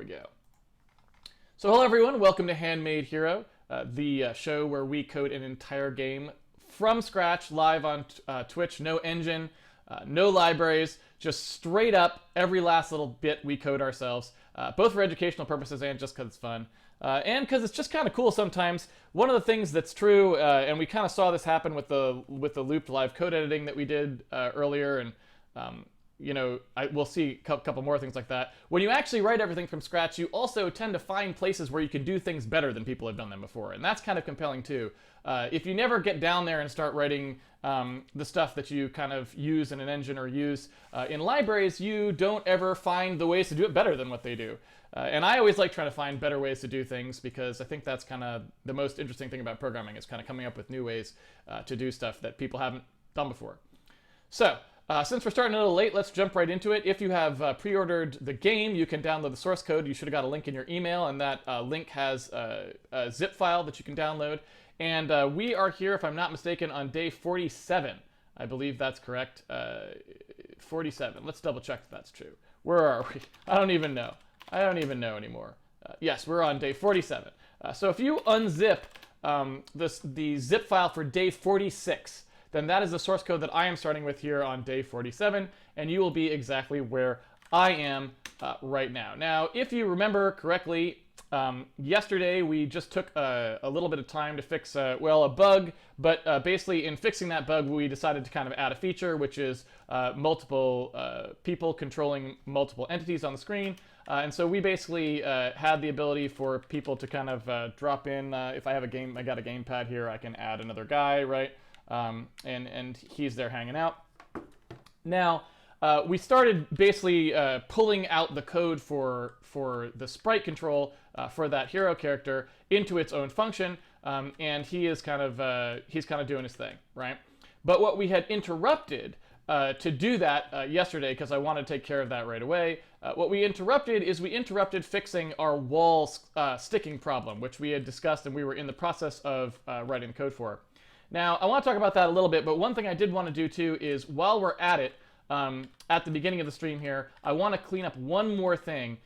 go. So hello everyone, welcome to Handmade Hero, the show where we code an entire game from scratch, live on Twitch, no engine, no libraries, just straight up, every last little bit we code ourselves, both for educational purposes and just because it's fun. And because it's just kind of cool sometimes. One of the things that's true, and we kind of saw this happen with the looped live code editing that we did earlier, and we'll see a couple more things like that. When you actually write everything from scratch, you also tend to find places where you can do things better than people have done them before, and that's kind of compelling too. If you never get down there and start writing the stuff that you kind of use in an engine or use in libraries, you don't ever find the ways to do it better than what they do. And I always like trying to find better ways to do things, because I think that's kind of the most interesting thing about programming, is kind of coming up with new ways to do stuff that people haven't done before. So, since we're starting a little late, let's jump right into it. If you have pre-ordered the game, you can download the source code. You should have got a link in your email, and that link has a zip file that you can download. And we are here, if I'm not mistaken, on day 47. I believe that's correct. 47. Let's double check if that's true. Where are we? I don't even know. I don't even know anymore. Yes, we're on day 47. So if you unzip the zip file for day 46, then that is the source code that I am starting with here on day 47, and you will be exactly where I am right now. Now, if you remember correctly, yesterday we just took a little bit of time to fix, a bug, but basically in fixing that bug, we decided to kind of add a feature, which is multiple people controlling multiple entities on the screen. And so we basically had the ability for people to kind of drop in, if I got a gamepad here, I can add another guy, right? And he's there hanging out. Now, we started basically pulling out the code for the sprite control for that hero character into its own function, and he's kind of doing his thing, right? But what we had interrupted to do that yesterday, because I wanted to take care of that right away, what we interrupted fixing our wall sticking problem, which we had discussed and we were in the process of writing code for. Now, I want to talk about that a little bit, but one thing I did want to do too is, while we're at it, at the beginning of the stream here, I want to clean up one more thing,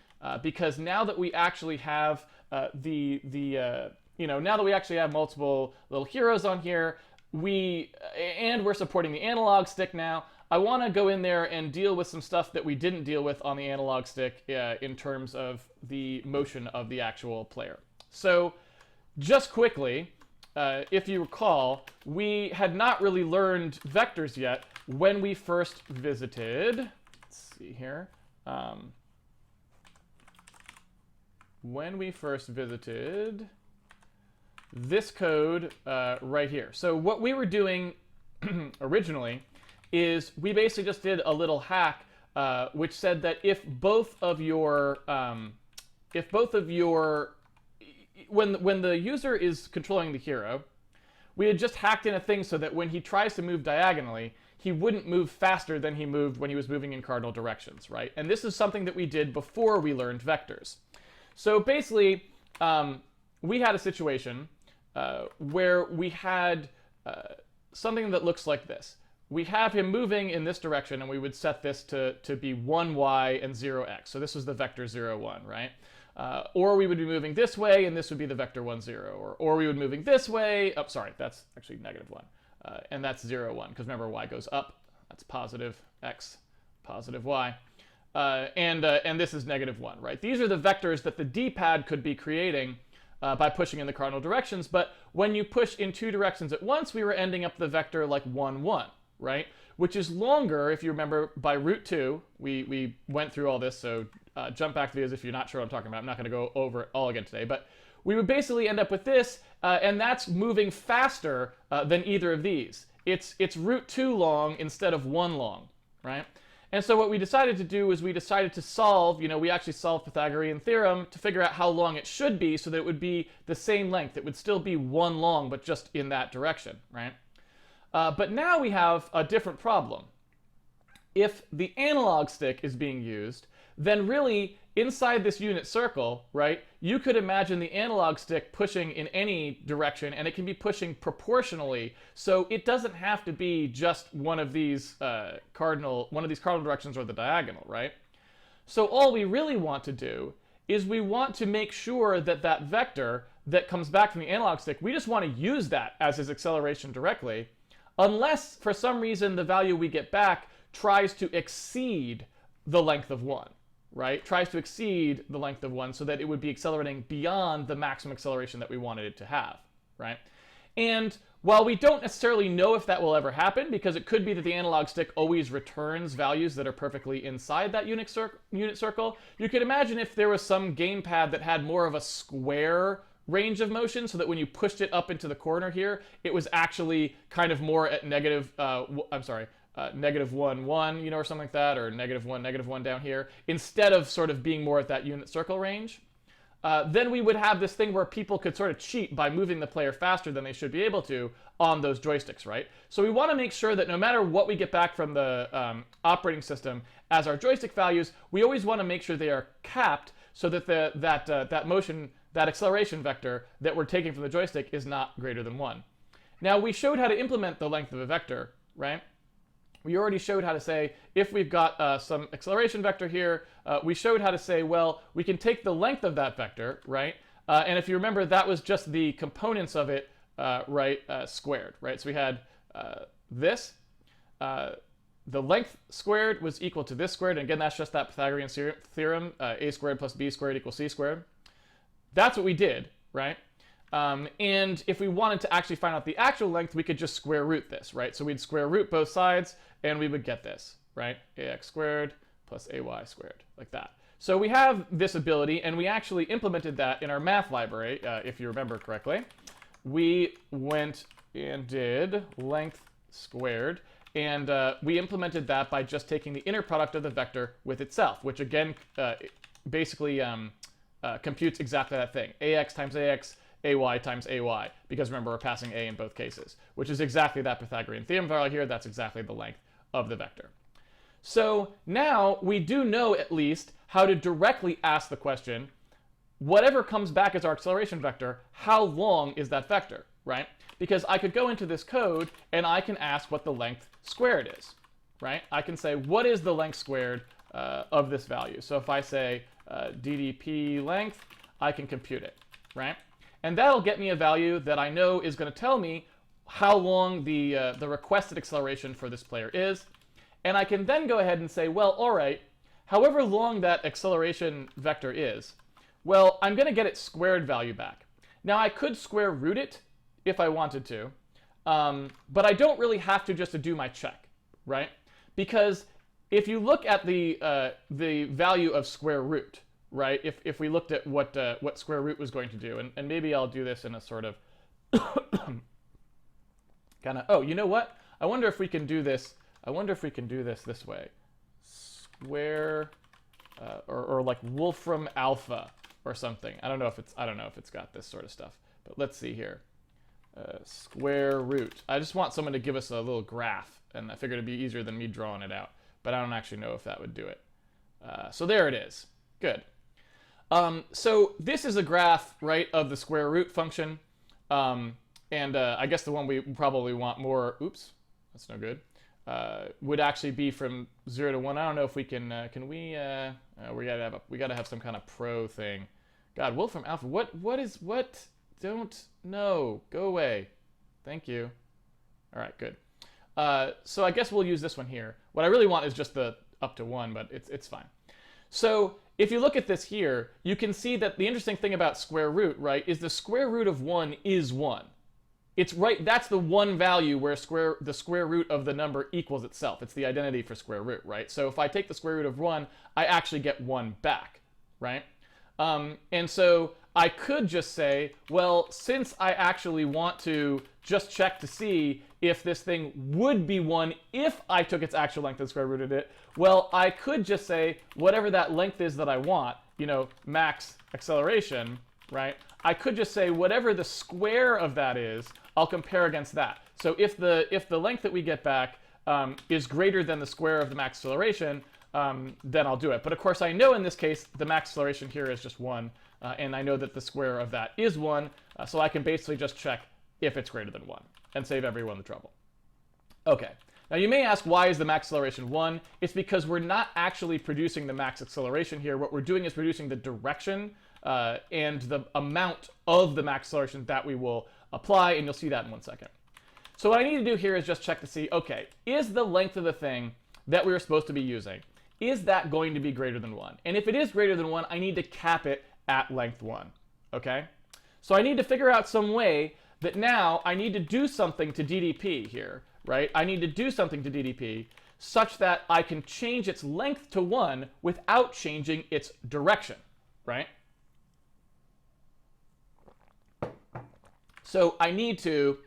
because now that we actually have now that we actually have multiple little heroes on here, and we're supporting the analog stick now, I want to go in there and deal with some stuff that we didn't deal with on the analog stick in terms of the motion of the actual player. So, just quickly, if you recall, we had not really learned vectors yet when we first visited. Let's see here. When we first visited this code right here. So what we were doing originally is we basically just did a little hack which said that if both of your when the user is controlling the hero, we had just hacked in a thing so that when he tries to move diagonally, he wouldn't move faster than he moved when he was moving in cardinal directions, right? And this is something that we did before we learned vectors. So basically, we had a situation where we had something that looks like this. We have him moving in this direction, and we would set this to be 1y and 0x. So this was the vector 0, 1, right? Or we would be moving this way, and this would be the vector 1, 0. Or we would be moving this way. Oh, sorry, that's actually negative 1. And that's 0, 1, because remember, y goes up. That's positive x, positive y. And this is negative 1, right? These are the vectors that the D-pad could be creating by pushing in the cardinal directions. But when you push in two directions at once, we were ending up the vector like 1, 1, right? Which is longer, if you remember, by root 2. We went through all this, so jump back to videos if you're not sure what I'm talking about. I'm not going to go over it all again today. But we would basically end up with this, and that's moving faster than either of these. It's root 2 long instead of 1 long, right? And so what we decided to do is we decided to solve, we actually solved Pythagorean theorem to figure out how long it should be so that it would be the same length. It would still be 1 long, but just in that direction, right? But now we have a different problem. If the analog stick is being used, then really inside this unit circle, right, you could imagine the analog stick pushing in any direction, and it can be pushing proportionally. So it doesn't have to be just one of these cardinal directions or the diagonal, right? So all we really want to do is we want to make sure that that vector that comes back from the analog stick, we just want to use that as his acceleration directly, unless for some reason the value we get back tries to exceed the length of 1, right? Tries to exceed the length of 1 so that it would be accelerating beyond the maximum acceleration that we wanted it to have, right? And while we don't necessarily know if that will ever happen, because it could be that the analog stick always returns values that are perfectly inside that unit circle, you could imagine if there was some gamepad that had more of a square range of motion, so that when you pushed it up into the corner here, it was actually kind of more at negative 1, 1, or something like that, or negative 1 down here, instead of sort of being more at that unit circle range. Then we would have this thing where people could sort of cheat by moving the player faster than they should be able to on those joysticks, right? So we want to make sure that no matter what we get back from the operating system as our joystick values, we always want to make sure they are capped so that that acceleration vector that we're taking from the joystick is not greater than 1. Now, we showed how to implement the length of a vector, right? We already showed how to say, if we've got some acceleration vector here, we showed how to say, well, we can take the length of that vector, right? And if you remember, that was just the components of it, squared, right? So we had this. The length squared was equal to this squared. And again, that's just that Pythagorean theorem, a squared plus b squared equals c squared. That's what we did, right? And if we wanted to actually find out the actual length, we could just square root this, right? So we'd square root both sides, and we would get this, right? Ax squared plus ay squared, like that. So we have this ability, and we actually implemented that in our math library, if you remember correctly. We went and did length squared, and we implemented that by just taking the inner product of the vector with itself, which again basically computes exactly that thing. Ax times ax, ay times ay, because remember, we're passing a in both cases, which is exactly that Pythagorean theorem value here. That's exactly the length of the vector. So now we do know at least how to directly ask the question, whatever comes back as our acceleration vector, how long is that vector, right? Because I could go into this code and I can ask what the length squared is, right? I can say, what is the length squared of this value? So if I say ddp length, I can compute it, right? And that'll get me a value that I know is going to tell me how long the requested acceleration for this player is. And I can then go ahead and say, well, all right, however long that acceleration vector is, well, I'm going to get its squared value back. Now, I could square root it if I wanted to, but I don't really have to just to do my check, right? Because if you look at the value of square root, right? If we looked at what square root was going to do, and maybe I'll do this in a sort of kind of, oh, you know what? I wonder if we can do this. I wonder if we can do this way. Square, or like Wolfram alpha or something. I don't know if it's got this sort of stuff. But let's see here. Square root. I just want someone to give us a little graph, and I figured it'd be easier than me drawing it out. But I don't actually know if that would do it. So there it is. Good. So this is a graph, right, of the square root function. And I guess the one we probably want more, oops, that's no good, would actually be from 0 to 1. I don't know if we can we gotta have some kind of pro thing. God, Wolfram alpha, what? Don't know. Go away. Thank you. All right, good. So I guess we'll use this one here. What I really want is just the up to 1, but it's fine. So if you look at this here, you can see that the interesting thing about square root, right, is the square root of 1 is 1. It's right, that's the one value where the square root of the number equals itself. It's the identity for square root, right? So if I take the square root of 1, I actually get 1 back, right? And so I could just say, well, since I actually want to just check to see if this thing would be 1 if I took its actual length and square rooted it, well, I could just say whatever that length is that I want, max acceleration, right? I could just say whatever the square of that is, I'll compare against that. So if the length that we get back is greater than the square of the max acceleration, then I'll do it. But of course, I know in this case, the max acceleration here is just 1, and I know that the square of that is 1, so I can basically just check if it's greater than 1 and save everyone the trouble. Okay, Now you may ask, why is the max acceleration 1? It's because we're not actually producing the max acceleration here. What we're doing is producing the direction and the amount of the max acceleration that we will apply, and you'll see that in 1 second. So what I need to do here is just check to see, okay, is the length of the thing that we were supposed to be using, is that going to be greater than 1? And if it is greater than 1, I need to cap it at length 1, okay? So I need to figure out some way that now I need to do something to DDP here, right? I need to do something to DDP such that I can change its length to 1 without changing its direction, right? So I need to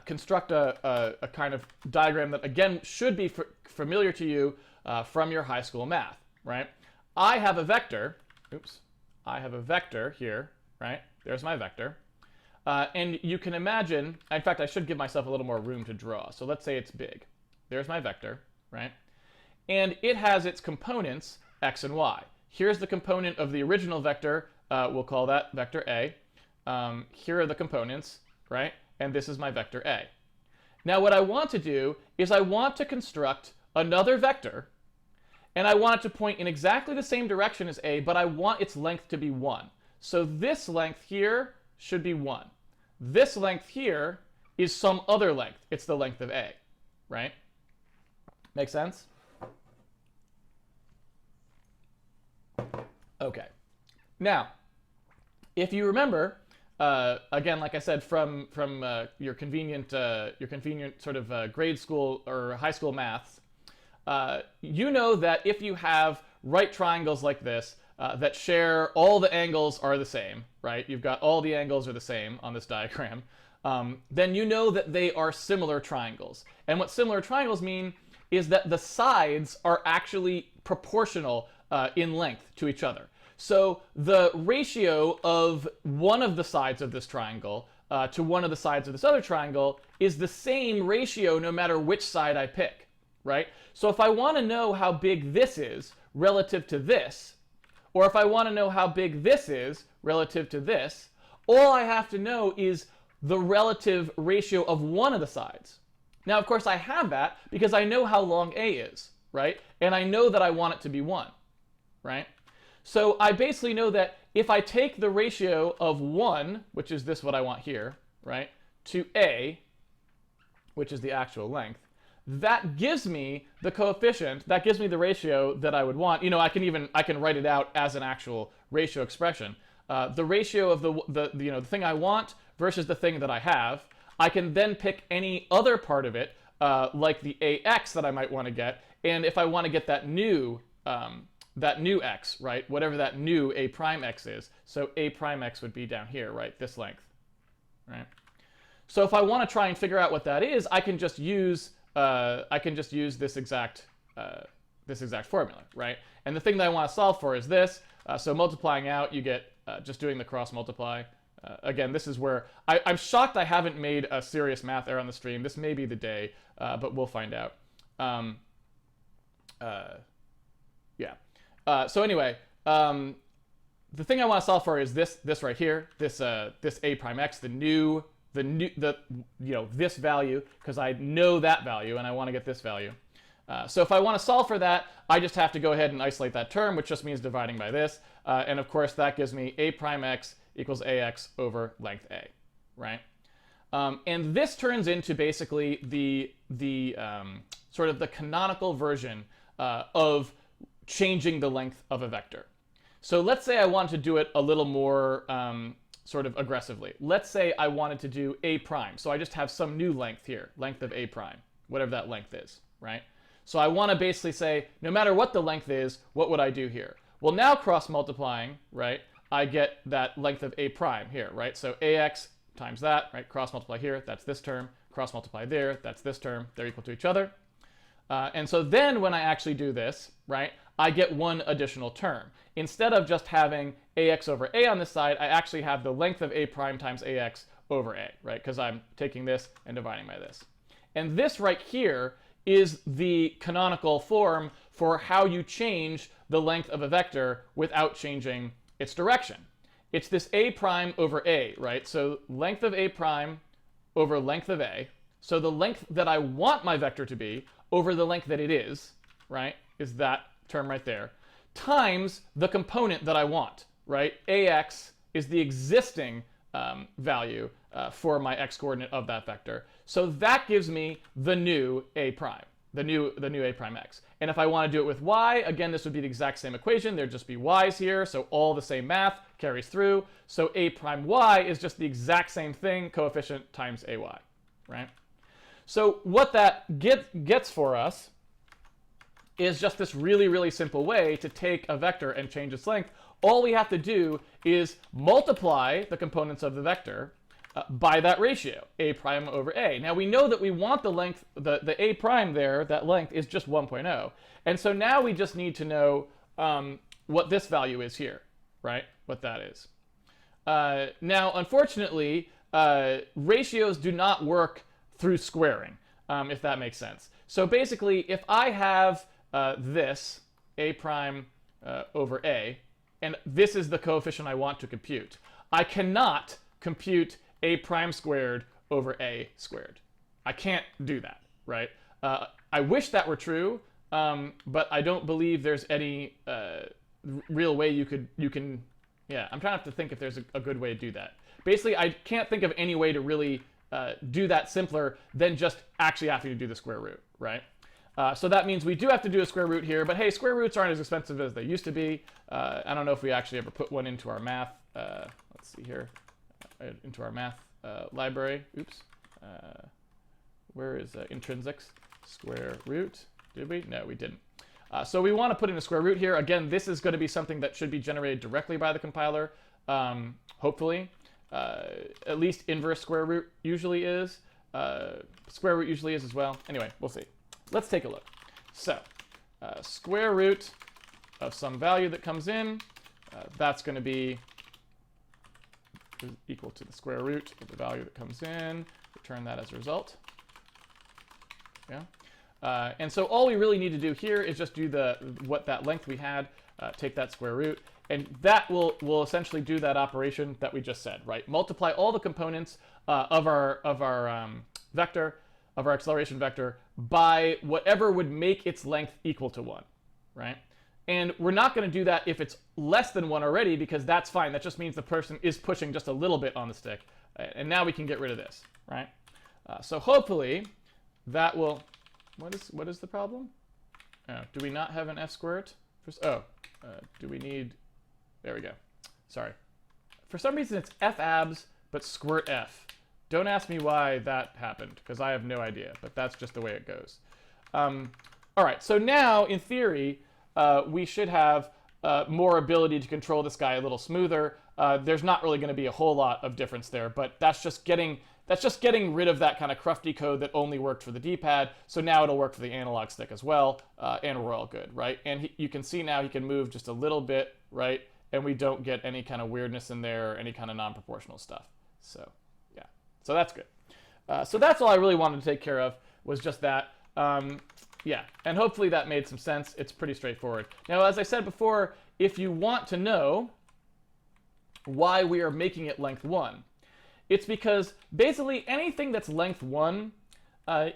construct a kind of diagram that, again, should be familiar to you from your high school math, right? I have a vector, I have a vector here, right? There's my vector. And you can imagine, in fact, I should give myself a little more room to draw. So let's say it's big. There's my vector, right? And it has its components, x and y. Here's the component of the original vector. We'll call that vector A. Here are the components, right? And this is my vector A. Now what I want to do is I want to construct another vector, and I want it to point in exactly the same direction as A, but I want its length to be 1. So this length here should be 1. This length here is some other length. It's the length of A, right? Make sense? Okay. Now, if you remember, again, like I said, from your convenient sort of grade school or high school maths, you know that if you have right triangles like this that share all the angles are the same, right? You've got all the angles are the same on this diagram. Then you know that they are similar triangles. And what similar triangles mean is that the sides are actually proportional in length to each other. So the ratio of one of the sides of this triangle to one of the sides of this other triangle is the same ratio no matter which side I pick, right? So if I want to know how big this is relative to this, or if I want to know how big this is relative to this, all I have to know is the relative ratio of one of the sides. Now, of course, I have that because I know how long A is, right? And I know that I want it to be 1, right? So I basically know that if I take the ratio of 1, which is this what I want here, right, to A, which is the actual length, that gives me the coefficient, that gives me the ratio that I would want. You know, I can write it out as an actual ratio expression. The ratio of the thing I want versus the thing that I have. I can then pick any other part of it, like the AX that I might want to get, and if I want to get that new x, right, whatever that new A prime x is, so A prime x would be down here, right, this length, right? So if I want to try and figure out what that is, I can just use this exact formula, right? And the thing that I want to solve for is this. So multiplying out, you get just doing the cross multiply. Again, this is where I'm shocked I haven't made a serious math error on the stream. This may be the day, but we'll find out. Yeah. So anyway, the thing I want to solve for is this right here, this A prime x, this value, because I know that value and I want to get this value. So if I want to solve for that, I just have to go ahead and isolate that term, which just means dividing by this. And of course, that gives me A prime x equals AX over length A, right? And this turns into basically the sort of the canonical version of changing the length of a vector. So let's say I want to do it a little more sort of aggressively. Let's say I wanted to do A prime. So I just have some new length here, length of A prime, whatever that length is, right? So I want to basically say, no matter what the length is, what would I do here? Well, now cross multiplying, right, I get that length of A prime here, right? So AX times that, right, cross multiply here, that's this term, cross multiply there, that's this term, they're equal to each other. And so then when I actually do this, right, I get one additional term. Instead of just having AX over A on this side, I actually have the length of A prime times AX over A, right? Because I'm taking this and dividing by this. And this right here is the canonical form for how you change the length of a vector without changing its direction. It's this A prime over A, right? So length of A prime over length of A. so the length that I want my vector to be over the length that it is, right, is that term right there, times the component that I want, right? AX is the existing value for my x coordinate of that vector. So that gives me the new A prime, the new A prime x. And if I want to do it with y, again, this would be the exact same equation. There'd just be y's here, so all the same math carries through. So A prime y is just the exact same thing, coefficient times AY, right? So what that gets for us is just this really, really simple way to take a vector and change its length. All we have to do is multiply the components of the vector by that ratio, A prime over A. Now we know that we want the length, the A prime there, that length is just 1.0. And so now we just need to know what this value is here, right? What that is. Now, unfortunately, ratios do not work through squaring, if that makes sense. So basically, if I have this, A prime over A, and this is the coefficient I want to compute, I cannot compute A prime squared over A squared. I can't do that, right? I wish that were true, but I don't believe there's any real way you can, yeah, I'm trying to think if there's a good way to do that. Basically, I can't think of any way to really do that simpler than just actually having to do the square root, right? So that means we do have to do a square root here, but hey, square roots aren't as expensive as they used to be. I don't know if we actually ever put one into our math. Let's see here, into our math library. Oops. Where is intrinsics? Square root. Did we? No, we didn't. So we want to put in a square root here. Again, this is going to be something that should be generated directly by the compiler, hopefully. At least inverse square root usually is. Square root usually is as well. Anyway, we'll see. Let's take a look. So, square root of some value that comes in, that's going to be equal to the square root of the value that comes in. Return that as a result. Yeah. And so all we really need to do here is just do what that length we had, take that square root, and that will essentially do that operation that we just said, right? Multiply all the components of our vector, of our acceleration vector, by whatever would make its length equal to 1, right? And we're not going to do that if it's less than 1 already, because that's fine. That just means the person is pushing just a little bit on the stick. And now we can get rid of this, right? So hopefully that will... What is the problem? Oh, do we not have an f squared? Do we need... There we go. Sorry. For some reason it's f abs, but squirt f. Don't ask me why that happened, because I have no idea, but that's just the way it goes. All right, so now, in theory, we should have more ability to control this guy a little smoother. There's not really going to be a whole lot of difference there, but that's just getting rid of that kind of crufty code that only worked for the D-pad, so now it'll work for the analog stick as well, and we're all good, right? And you can see now he can move just a little bit, right? And we don't get any kind of weirdness in there or any kind of non-proportional stuff. So, yeah. So that's good. So that's all I really wanted to take care of, was just that. Yeah, and hopefully that made some sense. It's pretty straightforward. Now, as I said before, if you want to know why we are making it length 1, it's because basically anything that's length 1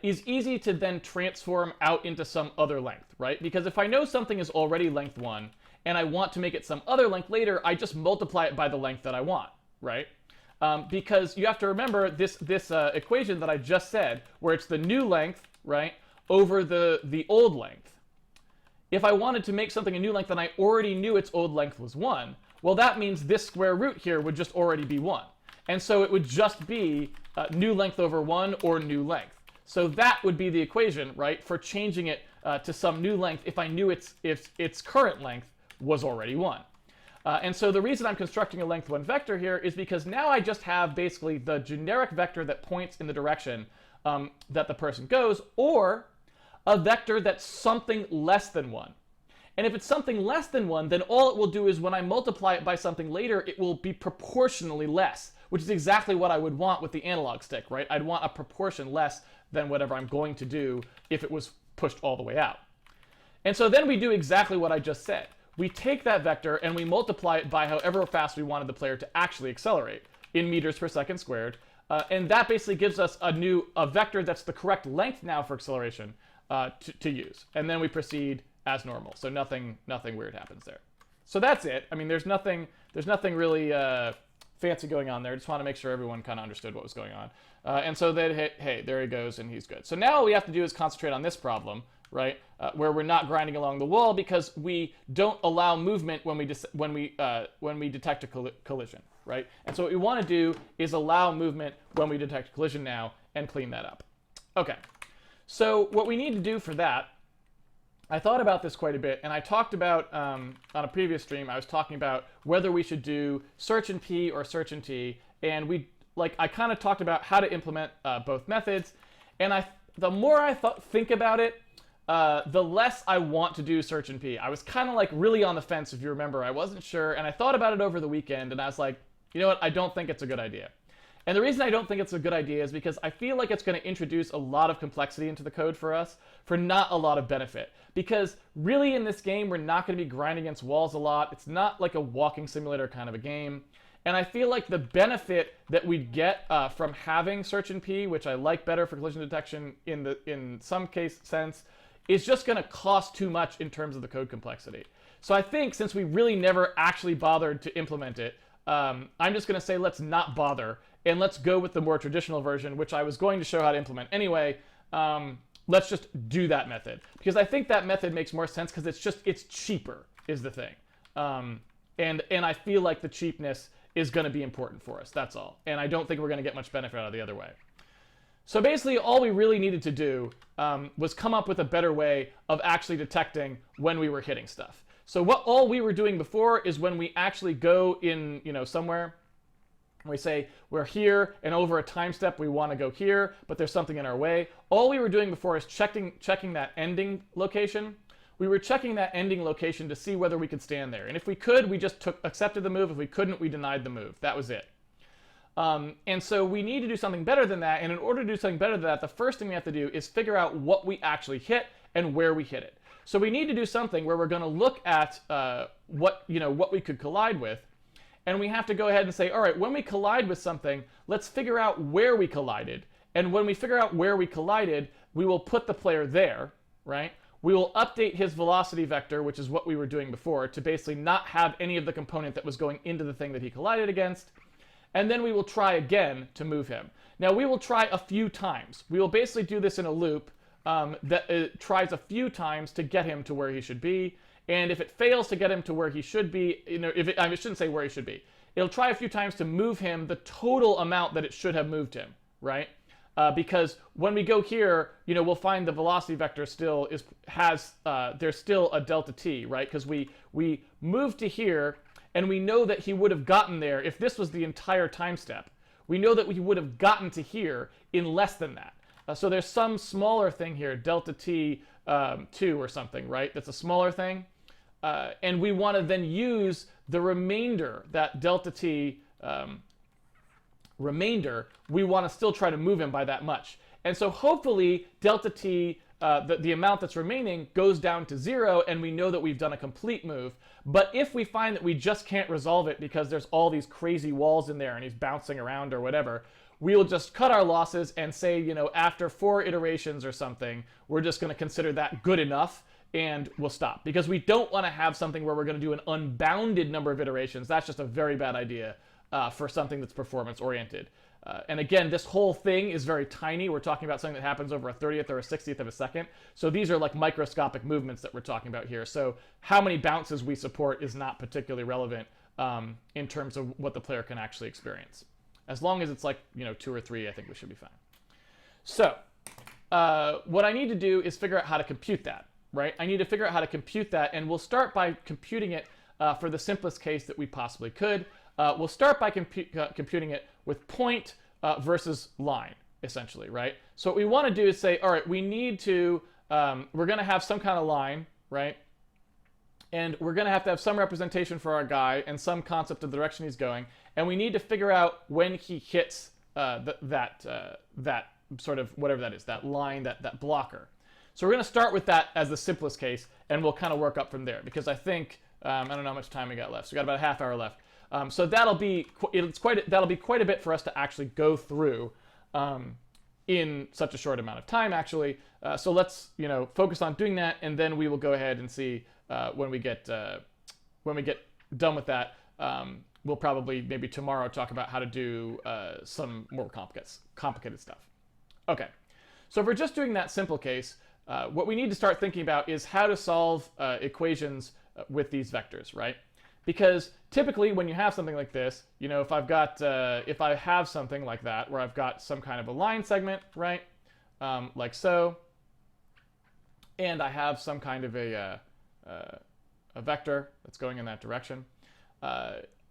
is easy to then transform out into some other length, right? Because if I know something is already length 1 and I want to make it some other length later, I just multiply it by the length that I want, right? Because you have to remember this equation that I just said, where it's the new length, right, over the old length. If I wanted to make something a new length and I already knew its old length was 1, well, that means this square root here would just already be 1. And so it would just be new length over 1 or new length. So that would be the equation, right, for changing it to some new length if I knew its current length was already 1. And so the reason I'm constructing a length 1 vector here is because now I just have basically the generic vector that points in the direction that the person goes, or a vector that's something less than 1. And if it's something less than 1, then all it will do is when I multiply it by something later, it will be proportionally less, which is exactly what I would want with the analog stick, right? I'd want a proportion less than whatever I'm going to do if it was pushed all the way out. And so then we do exactly what I just said. We take that vector and we multiply it by however fast we wanted the player to actually accelerate in meters per second squared. And that basically gives us a vector that's the correct length now for acceleration to use. And then we proceed as normal. So nothing weird happens there. So that's it. I mean, there's nothing really fancy going on there. I just want to make sure everyone kind of understood what was going on. And so then, hey, there he goes, and he's good. So now all we have to do is concentrate on this problem, right? Where we're not grinding along the wall because we don't allow movement when we detect a collision, right? And so what we want to do is allow movement when we detect a collision now and clean that up. Okay. So what we need to do for that, I thought about this quite a bit, and I talked about, on a previous stream, I was talking about whether we should do search in P or search in T, and I kind of talked about how to implement both methods, and the more I think about it, the less I want to do search in P. I was kind of like really on the fence, if you remember. I wasn't sure, and I thought about it over the weekend, and I was like, you know what, I don't think it's a good idea. And the reason I don't think it's a good idea is because I feel like it's going to introduce a lot of complexity into the code for us for not a lot of benefit. Because really in this game, we're not going to be grinding against walls a lot. It's not like a walking simulator kind of a game. And I feel like the benefit that we'd get from having search in P, which I like better for collision detection in some sense, is just going to cost too much in terms of the code complexity. So I think since we really never actually bothered to implement it, I'm just going to say let's not bother. And let's go with the more traditional version, which I was going to show how to implement anyway. Let's just do that method. Because I think that method makes more sense because it's cheaper is the thing. And I feel like the cheapness is going to be important for us. That's all. And I don't think we're going to get much benefit out of the other way. So basically all we really needed to do was come up with a better way of actually detecting when we were hitting stuff. So all we were doing before is when we actually go in, somewhere, we say we're here, and over a time step we want to go here, but there's something in our way. All we were doing before is checking that ending location. We were checking that ending location to see whether we could stand there. And if we could, we just accepted the move. If we couldn't, we denied the move. That was it. And so we need to do something better than that. And in order to do something better than that, the first thing we have to do is figure out what we actually hit and where we hit it. So we need to do something where we're going to look at what we could collide with. And we have to go ahead and say, all right, when we collide with something, let's figure out where we collided. And when we figure out where we collided, we will put the player there, right? We will update his velocity vector, which is what we were doing before, to basically not have any of the component that was going into the thing that he collided against. And then we will try again to move him. Now, we will try a few times. We will basically do this in a loop that tries a few times to get him to where he should be. And if it fails to get him to where he should be, I shouldn't say where he should be. It'll try a few times to move him the total amount that it should have moved him, right? Because when we go here, we'll find the velocity vector still there's still a delta t, right? Because we moved to here, and we know that he would have gotten there if this was the entire time step. We know that we would have gotten to here in less than that. So there's some smaller thing here, delta t 2 or something, right? That's a smaller thing. And we want to then use the remainder, that delta t remainder, we want to still try to move him by that much. And so hopefully delta t, the amount that's remaining, goes down to 0, and we know that we've done a complete move. But if we find that we just can't resolve it because there's all these crazy walls in there and he's bouncing around or whatever, we'll just cut our losses and say, after 4 iterations or something, we're just going to consider that good enough, and we'll stop. Because we don't want to have something where we're going to do an unbounded number of iterations. That's just a very bad idea for something that's performance-oriented. And again, this whole thing is very tiny. We're talking about something that happens over a 30th or a 60th of a second. So these are like microscopic movements that we're talking about here. So how many bounces we support is not particularly relevant in terms of what the player can actually experience. As long as it's like, 2 or 3, I think we should be fine. So what I need to do is figure out how to compute that, right? I need to figure out how to compute that, and we'll start by computing it for the simplest case that we possibly could. We'll start by computing it with point versus line, essentially, right? So what we want to do is say, all right, we need to, we're going to have some kind of line, right? And we're going to have some representation for our guy and some concept of the direction he's going. And we need to figure out when he hits that sort of, whatever that is, that line, that blocker. So we're going to start with that as the simplest case, and we'll kind of work up from there, because I think I don't know how much time we got left. So we got about a half hour left. So that'll be quite a bit for us to actually go through in such a short amount of time, actually. So let's focus on doing that, and then we will go ahead and see when we get done with that. We'll probably maybe tomorrow talk about how to do some more complicated stuff. Okay, so if we're just doing that simple case, what we need to start thinking about is how to solve equations with these vectors, right? Because typically when you have something like this, if I have something like that where I've got some kind of a line segment, right, like so, and I have some kind of a vector that's going in that direction,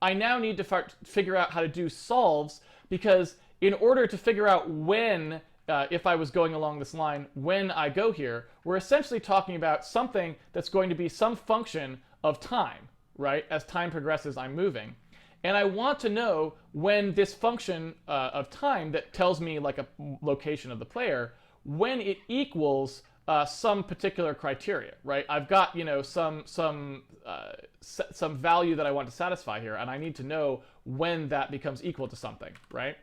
I now need to figure out how to do solves, because in order to figure out when, if I was going along this line, when I go here, we're essentially talking about something that's going to be some function of time, right? As time progresses, I'm moving. And I want to know when this function of time that tells me like a location of the player, when it equals some particular criteria, right? I've got some value that I want to satisfy here, and I need to know when that becomes equal to something, right?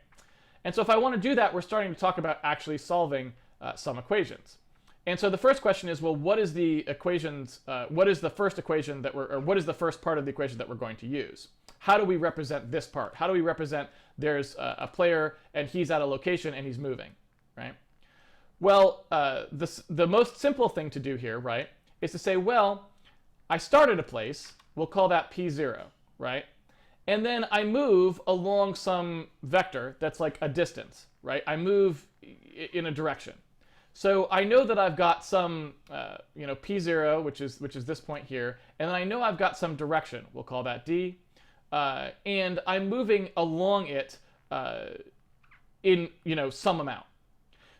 And so if I want to do that, we're starting to talk about actually solving some equations. And so the first question is, well, what is the equations? What is the first equation what is the first part of the equation that we're going to use? How do we represent this part? How do we represent there's a player and he's at a location and he's moving, right? Well, the most simple thing to do here, right, is to say, well, I start at a place, we'll call that P0, right? And then I move along some vector that's like a distance, right? I move in a direction. So I know that I've got some, P0, which is this point here, and then I know I've got some direction, we'll call that D, and I'm moving along it in, some amount.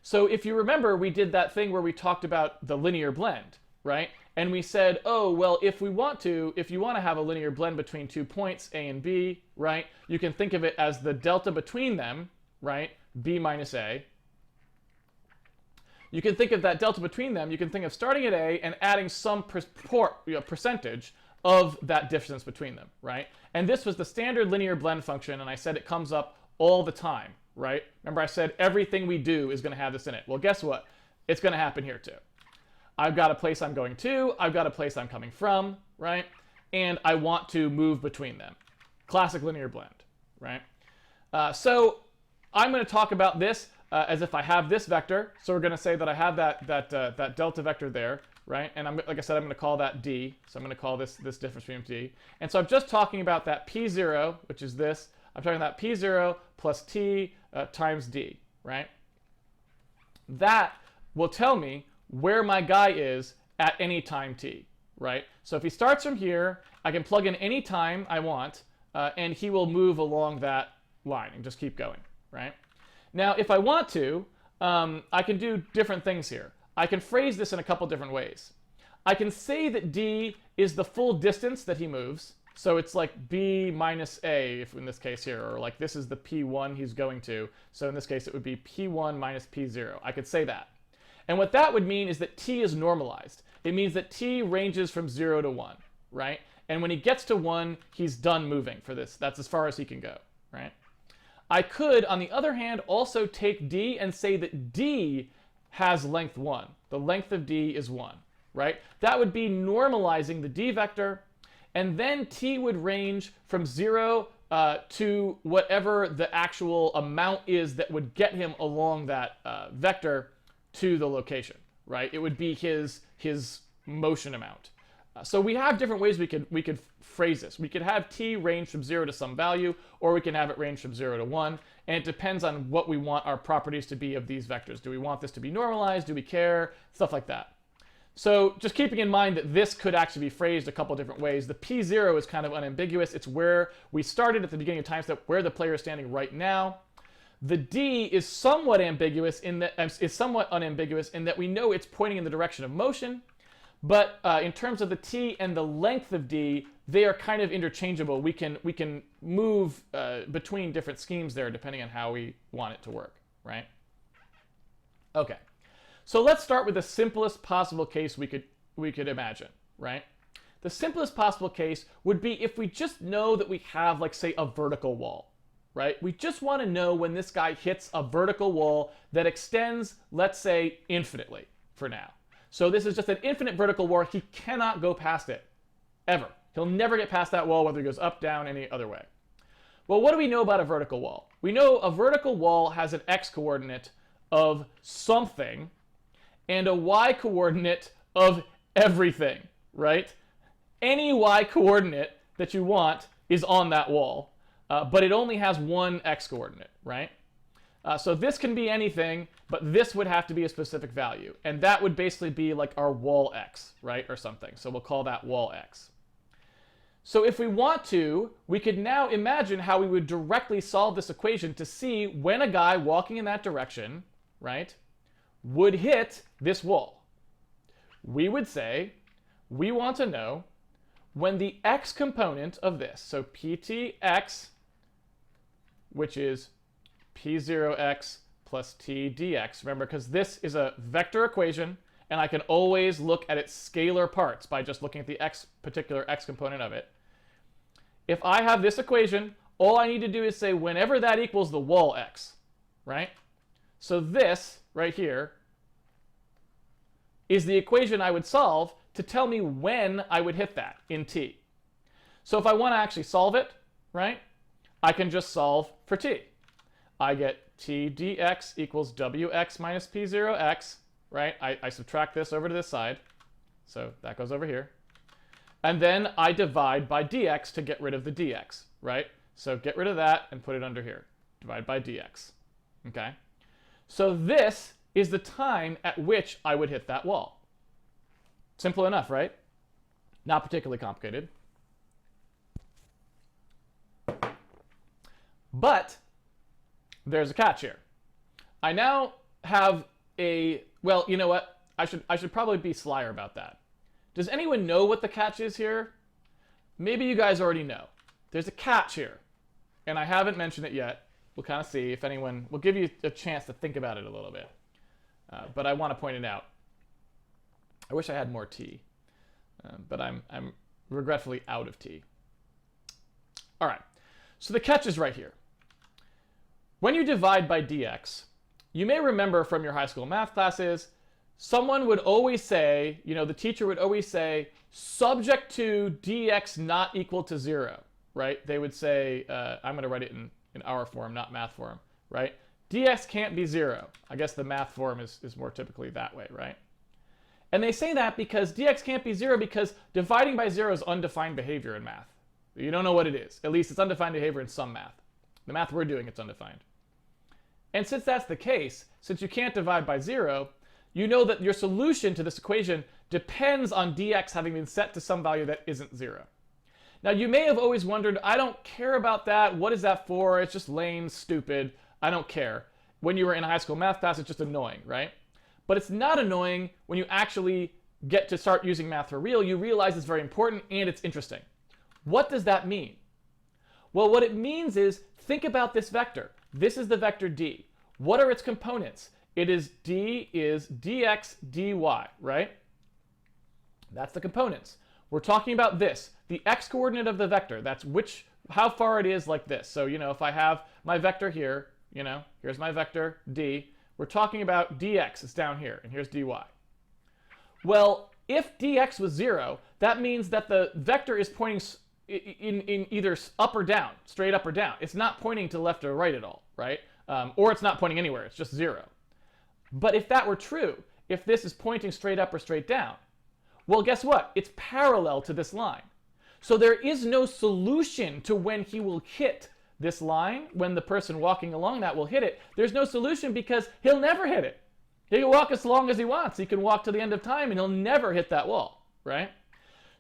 So if you remember, we did that thing where we talked about the linear blend, right? And we said, oh, well, if you want to have a linear blend between 2 points, A and B, right, you can think of it as the delta between them, right, B minus A. You can think of that delta between them, you can think of starting at A and adding some percentage of that distance between them, right? And this was the standard linear blend function, and I said it comes up all the time, right? Remember I said everything we do is going to have this in it. Well, guess what? It's going to happen here too. I've got a place I'm going to, I've got a place I'm coming from, right? And I want to move between them. Classic linear blend, right? So I'm going to talk about this as if I have this vector. So we're going to say that I have that delta vector there, right? And like I said, I'm going to call that D. So I'm going to call this difference between D. And so I'm just talking about that P0, which is this. I'm talking about P0 plus T times D, right? That will tell me where my guy is at any time t, right? So if he starts from here, I can plug in any time I want, and he will move along that line and just keep going, right? Now, if I want to, I can do different things here. I can phrase this in a couple different ways. I can say that d is the full distance that he moves, so it's like b minus a, if in this case here, or like this is the p1 he's going to, so in this case it would be p1 minus p0. I could say that. And what that would mean is that t is normalized. It means that t ranges from 0 to 1, right? And when he gets to 1, he's done moving for this. That's as far as he can go, right? I could, on the other hand, also take d and say that d has length 1. The length of d is 1, right? That would be normalizing the d vector, and then t would range from 0 to whatever the actual amount is that would get him along that vector to the location, right? It would be his motion amount. So we have different ways we could phrase this. We could have t range from 0 to some value, or we can have it range from 0 to 1, and it depends on what we want our properties to be of these vectors. Do we want this to be normalized? Do we care? Stuff like that. So just keeping in mind that this could actually be phrased a couple different ways. The P0 is kind of unambiguous. It's where we started at the beginning of time step, where the player is standing right now. The D is somewhat unambiguous in that we know it's pointing in the direction of motion, but in terms of the T and the length of D, they are kind of interchangeable. We can move between different schemes there depending on how we want it to work, right? Okay, so let's start with the simplest possible case we could imagine, right? The simplest possible case would be if we just know that we have, like, say, a vertical wall, right? We just want to know when this guy hits a vertical wall that extends, let's say, infinitely for now. So this is just an infinite vertical wall. He cannot go past it, ever. He'll never get past that wall, whether he goes up, down, any other way. Well, what do we know about a vertical wall? We know a vertical wall has an x-coordinate of something and a y-coordinate of everything, right? Any y-coordinate that you want is on that wall, but it only has one x-coordinate, right? So this can be anything, but this would have to be a specific value. And that would basically be like our wall x, right, or something. So we'll call that wall x. So if we want to, we could now imagine how we would directly solve this equation to see when a guy walking in that direction, right, would hit this wall. We would say we want to know when the x component of this, so ptx, which is p0x plus t dx, remember, because this is a vector equation, and I can always look at its scalar parts by just looking at the particular x component of it. If I have this equation, all I need to do is say whenever that equals the wall x, right? So this right here is the equation I would solve to tell me when I would hit that in t. So if I want to actually solve it, right, I can just solve for t. I get t dx equals wx minus p0x, right? I subtract this over to this side, so that goes over here. And then I divide by dx to get rid of the dx, right? So get rid of that and put it under here. Divide by dx, okay? So this is the time at which I would hit that wall. Simple enough, right? Not particularly complicated. But there's a catch here. I now have a, well, you know what? I should probably be slyer about that. Does anyone know what the catch is here? Maybe you guys already know. There's a catch here, and I haven't mentioned it yet. We'll kind of see if anyone, we'll give you a chance to think about it a little bit. But I want to point it out. I wish I had more tea, but I'm regretfully out of tea. All right, so the catch is right here. When you divide by dx, you may remember from your high school math classes, someone would always say, you know, the teacher would always say, subject to dx not equal to 0, right? They would say, I'm going to write it in our form, not math form, right? dx can't be 0. I guess the math form is more typically that way, right? And they say that because dx can't be 0 because dividing by 0 is undefined behavior in math. You don't know what it is. At least it's undefined behavior in some math. The math we're doing, it's undefined. And since that's the case, since you can't divide by 0, you know that your solution to this equation depends on dx having been set to some value that isn't 0. Now, you may have always wondered, I don't care about that. What is that for? It's just lame, stupid. I don't care. When you were in a high school math class, it's just annoying, right? But it's not annoying when you actually get to start using math for real. You realize it's very important and it's interesting. What does that mean? Well, what it means is, think about this vector. This is the vector d. What are its components? It is d is dx dy, right? That's the components. We're talking about this, the x-coordinate of the vector. That's how far it is like this. So, you know, if I have my vector here, you know, here's my vector d. We're talking about dx. It's down here, and here's dy. Well, if dx was 0, that means that the vector is pointing in either up or down, straight up or down. It's not pointing to left or right at all, right? Or it's not pointing anywhere. It's just 0. But if that were true, if this is pointing straight up or straight down, well, guess what? It's parallel to this line. So there is no solution to when he will hit this line, when the person walking along that will hit it. There's no solution because he'll never hit it. He can walk as long as he wants. He can walk to the end of time and he'll never hit that wall, right?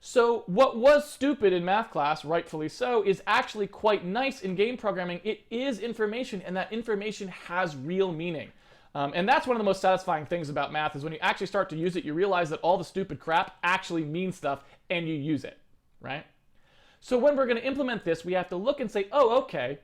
So what was stupid in math class, rightfully so, is actually quite nice in game programming. It is information, and that information has real meaning. And that's one of the most satisfying things about math, is when you actually start to use it, you realize that all the stupid crap actually means stuff, and you use it, right? So when we're going to implement this, we have to look and say, oh, okay,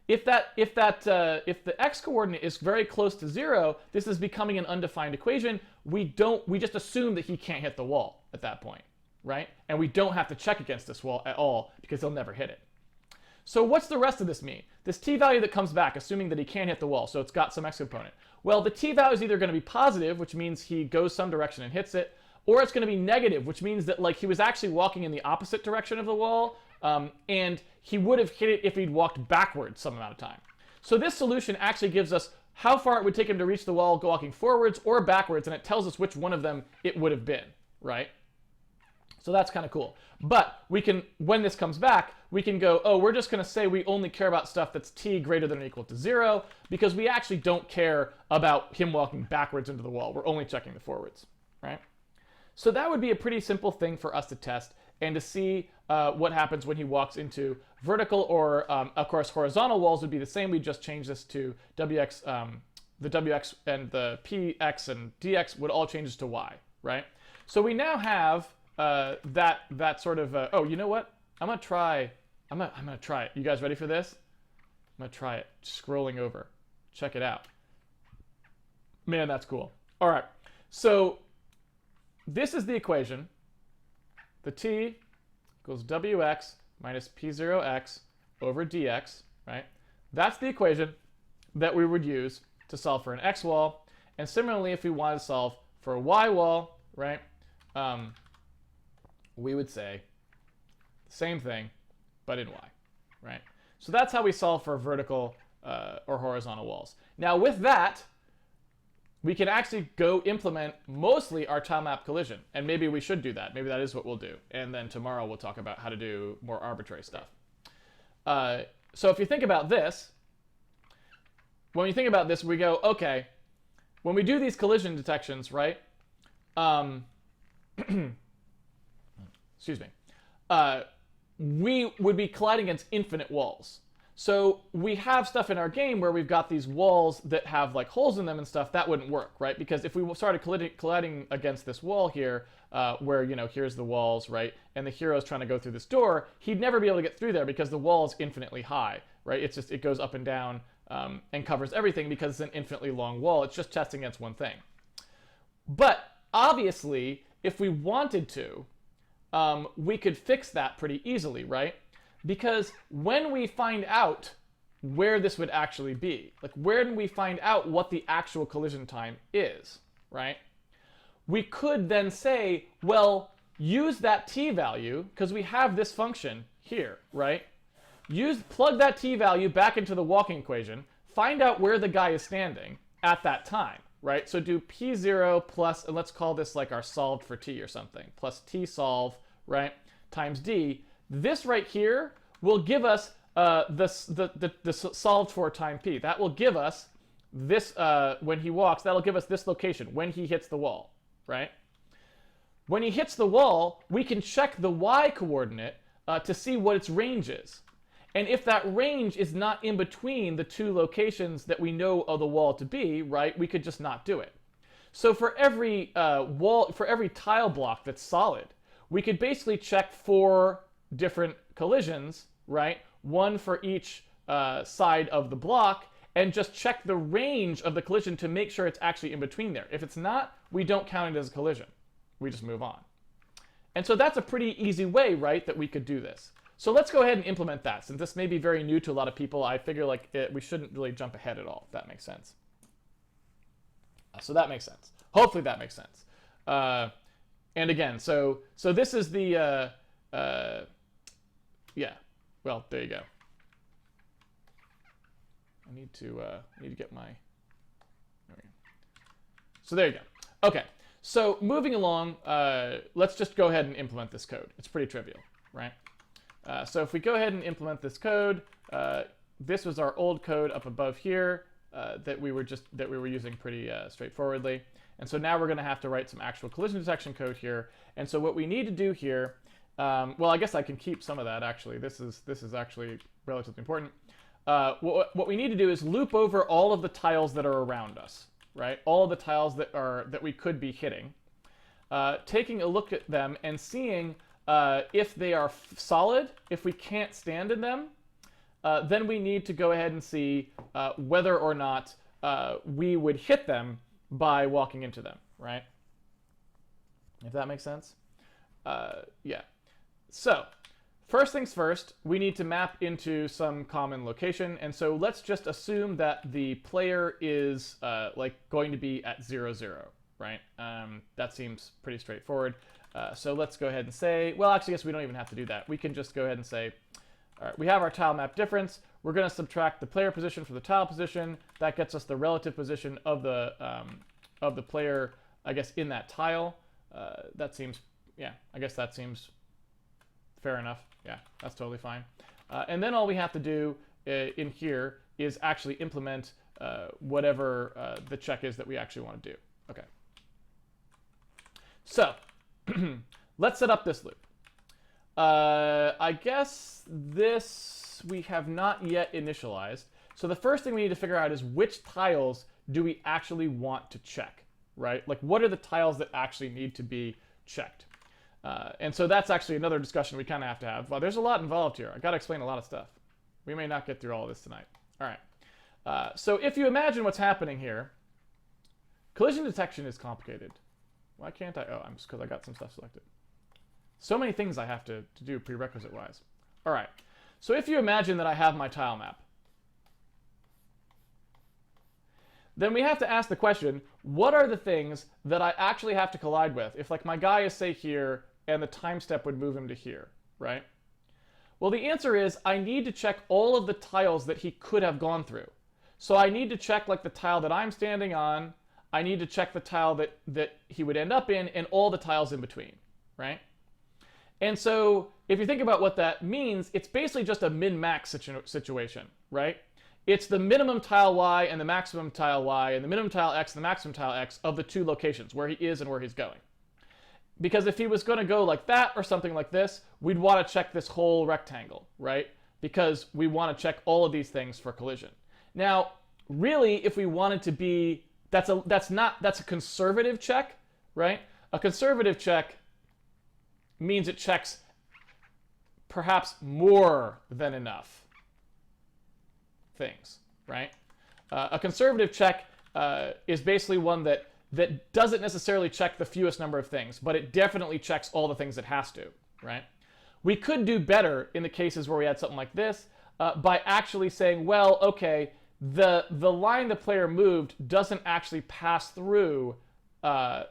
if the x-coordinate is very close to 0, this is becoming an undefined equation. We just assume that he can't hit the wall at that point. right? And we don't have to check against this wall at all because he'll never hit it. So what's the rest of this mean? This t value that comes back, assuming that he can't hit the wall, so it's got some x component. Well, the t value is either going to be positive, which means he goes some direction and hits it, or it's going to be negative, which means that like he was actually walking in the opposite direction of the wall, and he would have hit it if he'd walked backwards some amount of time. So this solution actually gives us how far it would take him to reach the wall walking forwards or backwards, and it tells us which one of them it would have been, right? So that's kind of cool. But we can, when this comes back, we can go, oh, we're just going to say we only care about stuff that's t greater than or equal to 0, because we actually don't care about him walking backwards into the wall. We're only checking the forwards, right? So that would be a pretty simple thing for us to test and to see what happens when he walks into vertical or, of course, horizontal walls would be the same. We just change this to wx, the wx and the px and dx would all change to y, right? So we now have that sort of, oh, you know what? I'm gonna try it. You guys ready for this? I'm gonna try it. Scrolling over. Check it out. Man, that's cool. All right. So this is the equation. The t equals wx minus p0x over dx, right? That's the equation that we would use to solve for an x wall. And similarly, if we wanted to solve for a y wall, right, we would say the same thing, but in y, right? So that's how we solve for vertical or horizontal walls. Now with that, we can actually go implement mostly our tile map collision. And maybe we should do that. Maybe that is what we'll do. And then tomorrow we'll talk about how to do more arbitrary stuff. So if you think about this, when you think about this, we go, okay, when we do these collision detections, right? Excuse me. We would be colliding against infinite walls. So we have stuff in our game where we've got these walls that have like holes in them and stuff. That wouldn't work, right? Because if we started colliding against this wall here, where, you know, here's the walls, right? And the hero's trying to go through this door, he'd never be able to get through there because the wall is infinitely high, right? It's just, it goes up and down and covers everything because it's an infinitely long wall. It's just testing against one thing. But obviously, if we wanted to, we could fix that pretty easily, right? Because when we find out where this would actually be, like where do we find out what the actual collision time is, right? We could then say, well, use that t value, because we have this function here, right? Plug that t value back into the walking equation, find out where the guy is standing at that time, right? So do p0 plus, and let's call this like our solved for t or something, plus t solve, right, times d. This right here will give us the solved for time p. That will give us this, when he walks, that'll give us this location when he hits the wall, right? When he hits the wall, we can check the y coordinate to see what its range is. And if that range is not in between the two locations that we know of the wall to be, right, we could just not do it. So for every for every tile block that's solid, we could basically check 4 different collisions, right? One for each side of the block, and just check the range of the collision to make sure it's actually in between there. If it's not, we don't count it as a collision. We just move on. And so that's a pretty easy way, right, that we could do this. So let's go ahead and implement that. Since this may be very new to a lot of people, I figure like we shouldn't really jump ahead at all, if that makes sense. So that makes sense. Hopefully that makes sense. And again, so this is the, yeah, well, there you go. I need to get my, there we go. So there you go. Okay, so moving along, let's just go ahead and implement this code. It's pretty trivial, right? So if we go ahead and implement this code, this was our old code up above here that we were using pretty straightforwardly. And so now we're going to have to write some actual collision detection code here. And so what we need to do here, well, I guess I can keep some of that actually. This is actually relatively important. What we need to do is loop over all of the tiles that are around us, right? All of the tiles that we could be hitting, taking a look at them and seeing if they are solid. If we can't stand in them, then we need to go ahead and see whether or not we would hit them by walking into them, right? If that makes sense. Yeah. So first things first, we need to map into some common location. And so let's just assume that the player is like going to be at 0, 0, right? That seems pretty straightforward. So let's go ahead and say, well, actually, I guess we don't even have to do that. We can just go ahead and say, all right, we have our tile map difference. We're going to subtract the player position from the tile position. That gets us the relative position of the player, I guess, in that tile. That seems, yeah, I guess that seems fair enough. Yeah, that's totally fine. And then all we have to do in here is actually implement whatever the check is that we actually want to do. Okay. So let's set up this loop. I guess this we have not yet initialized. So the first thing we need to figure out is which tiles do we actually want to check, right? Like what are the tiles that actually need to be checked? And so that's actually another discussion we kind of have to have. Well, there's a lot involved here. I got to explain a lot of stuff. We may not get through all of this tonight. All right. So if you imagine what's happening here, collision detection is complicated. Why can't I? Oh, I'm just because I got some stuff selected. So many things I have to do prerequisite-wise. All right. So if you imagine that I have my tile map, then we have to ask the question, what are the things that I actually have to collide with? If like my guy is, say, here, and the time step would move him to here, right? Well, the answer is I need to check all of the tiles that he could have gone through. So I need to check like the tile that I'm standing on. I need to check the tile that he would end up in and all the tiles in between, right? And so if you think about what that means, it's basically just a min-max situation, right? It's the minimum tile y and the maximum tile y and the minimum tile x and the maximum tile x of the two locations, where he is and where he's going. Because if he was going to go like that or something like this, we'd want to check this whole rectangle, right? Because we want to check all of these things for collision. Now, really, if we wanted to be, that's a conservative check, right? A conservative check means it checks perhaps more than enough things, right? A conservative check is basically one that doesn't necessarily check the fewest number of things, but it definitely checks all the things it has to, right? We could do better in the cases where we had something like this by actually saying, well, okay, the line the player moved doesn't actually pass through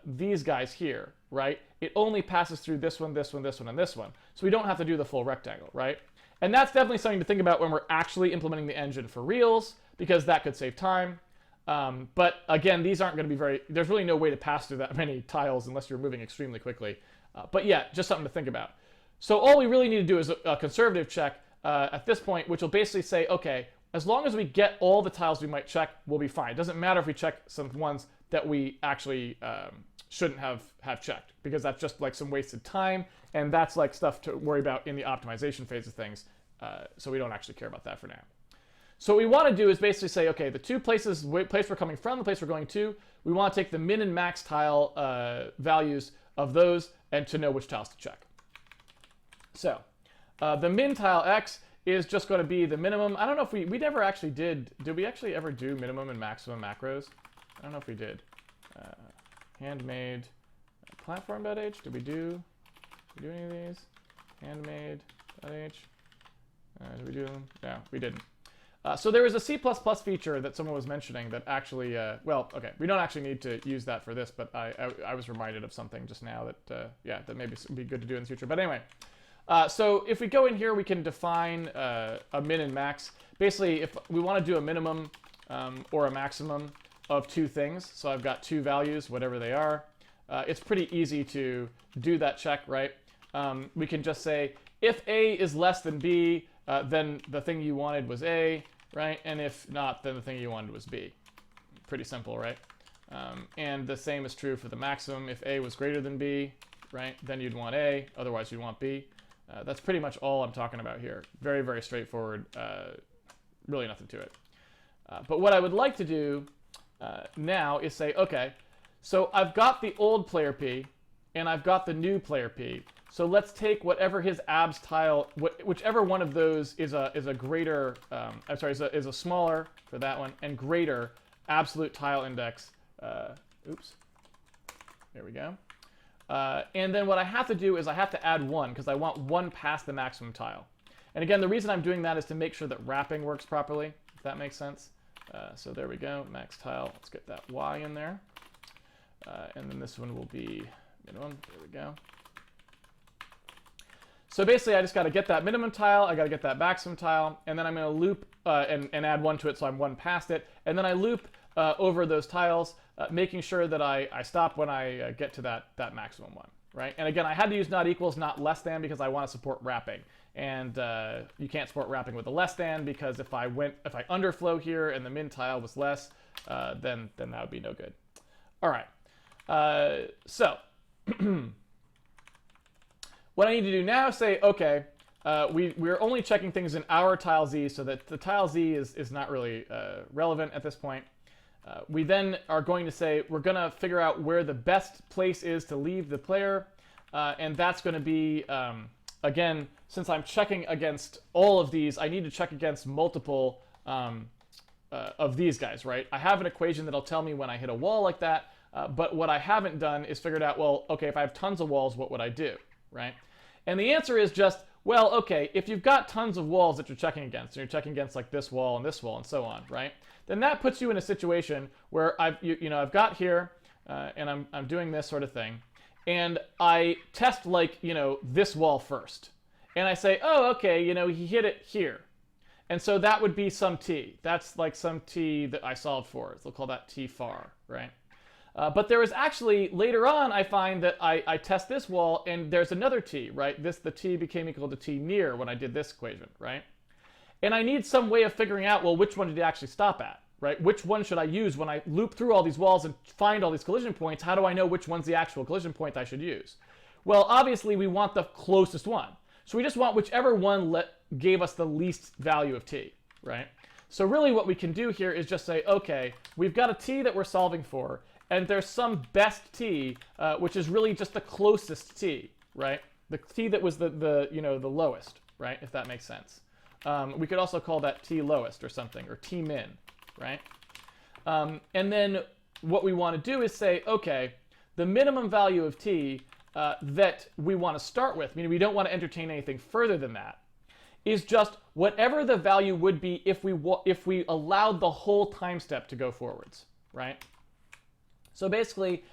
these guys here, right? It only passes through this one, this one, this one, and this one. So we don't have to do the full rectangle, right? And that's definitely something to think about when we're actually implementing the engine for reals, because that could save time. But again, these aren't going to be there's really no way to pass through that many tiles unless you're moving extremely quickly. But yeah, just something to think about. So all we really need to do is a conservative check at this point, which will basically say, okay, as long as we get all the tiles we might check, we'll be fine. It doesn't matter if we check some ones that we actually shouldn't have checked, because that's just like some wasted time, and that's like stuff to worry about in the optimization phase of things. So we don't actually care about that for now. So what we want to do is basically say, okay, the two places, place we're coming from, the place we're going to, we want to take the min and max tile values of those and to know which tiles to check. So the min tile x is just going to be the minimum. I don't know if we never actually did we actually ever do minimum and maximum macros? I don't know if we did. Handmade platform.h, did we do any of these? Handmade.h, did we do them? No, we didn't. So there was a C++ feature that someone was mentioning that actually, well, okay, we don't actually need to use that for this, but I was reminded of something just now that, yeah, that maybe would be good to do in the future. But anyway, so if we go in here, we can define a min and max. Basically, if we want to do a minimum or a maximum of two things, so I've got two values, whatever they are, it's pretty easy to do that check, right? We can just say, if A is less than B, then the thing you wanted was A, right? And if not, then the thing you wanted was B. Pretty simple, right? And the same is true for the maximum. If A was greater than B, right, then you'd want A, otherwise you'd want B. That's pretty much all I'm talking about here. Very, very straightforward. Really nothing to it. But what I would like to do now is say, okay, so I've got the old player P, and I've got the new player P. So let's take whatever his abs tile, whichever one of those is a greater, I'm sorry, is a smaller for that one and greater absolute tile index. Oops, there we go. And then what I have to do is I have to add 1 because I want 1 past the maximum tile. And again, the reason I'm doing that is to make sure that wrapping works properly, if that makes sense. So there we go, max tile. Let's get that Y in there. And then this one will be minimum. There we go. So basically, I just got to get that minimum tile, I got to get that maximum tile, and then I'm going to loop and add 1 to it so I'm 1 past it. And then I loop over those tiles, making sure that I stop when I get to that maximum one, right? And again, I had to use not equals, not less than, because I want to support wrapping. And you can't support wrapping with a less than, because if I underflow here and the min tile was less, then that would be no good. All right, so what I need to do now is say, okay, we're only checking things in our tile Z, so that the tile Z is not really relevant at this point. We then are going to say we're going to figure out where the best place is to leave the player, and that's going to be, again, since I'm checking against all of these, I need to check against multiple of these guys, right? I have an equation that'll tell me when I hit a wall like that, but what I haven't done is figured out, well, okay, if I have tons of walls, what would I do, right? And the answer is just, well, okay, if you've got tons of walls that you're checking against, and you're checking against like this wall and so on, right? Then that puts you in a situation where I've got here, and I'm doing this sort of thing, and I test like, this wall first. And I say, oh, okay, he hit it here. And so that would be some t. That's like some t that I solved for. So we'll call that t far, right? But there is actually, later on, I find that I test this wall, and there's another t, right? The t became equal to t near when I did this equation, right? And I need some way of figuring out, well, which one did it actually stop at, right? Which one should I use when I loop through all these walls and find all these collision points? How do I know which one's the actual collision point I should use? Well, obviously, we want the closest one. So we just want whichever one gave us the least value of t, right? So really what we can do here is just say, okay, we've got a t that we're solving for, and there's some best t, which is really just the closest t, right? The t that was the lowest, right? If that makes sense. We could also call that t lowest or something, or t min, right? And then what we want to do is say, okay, the minimum value of t that we want to start with, meaning we don't want to entertain anything further than that, is just whatever the value would be if we allowed the whole time step to go forwards, right? So basically,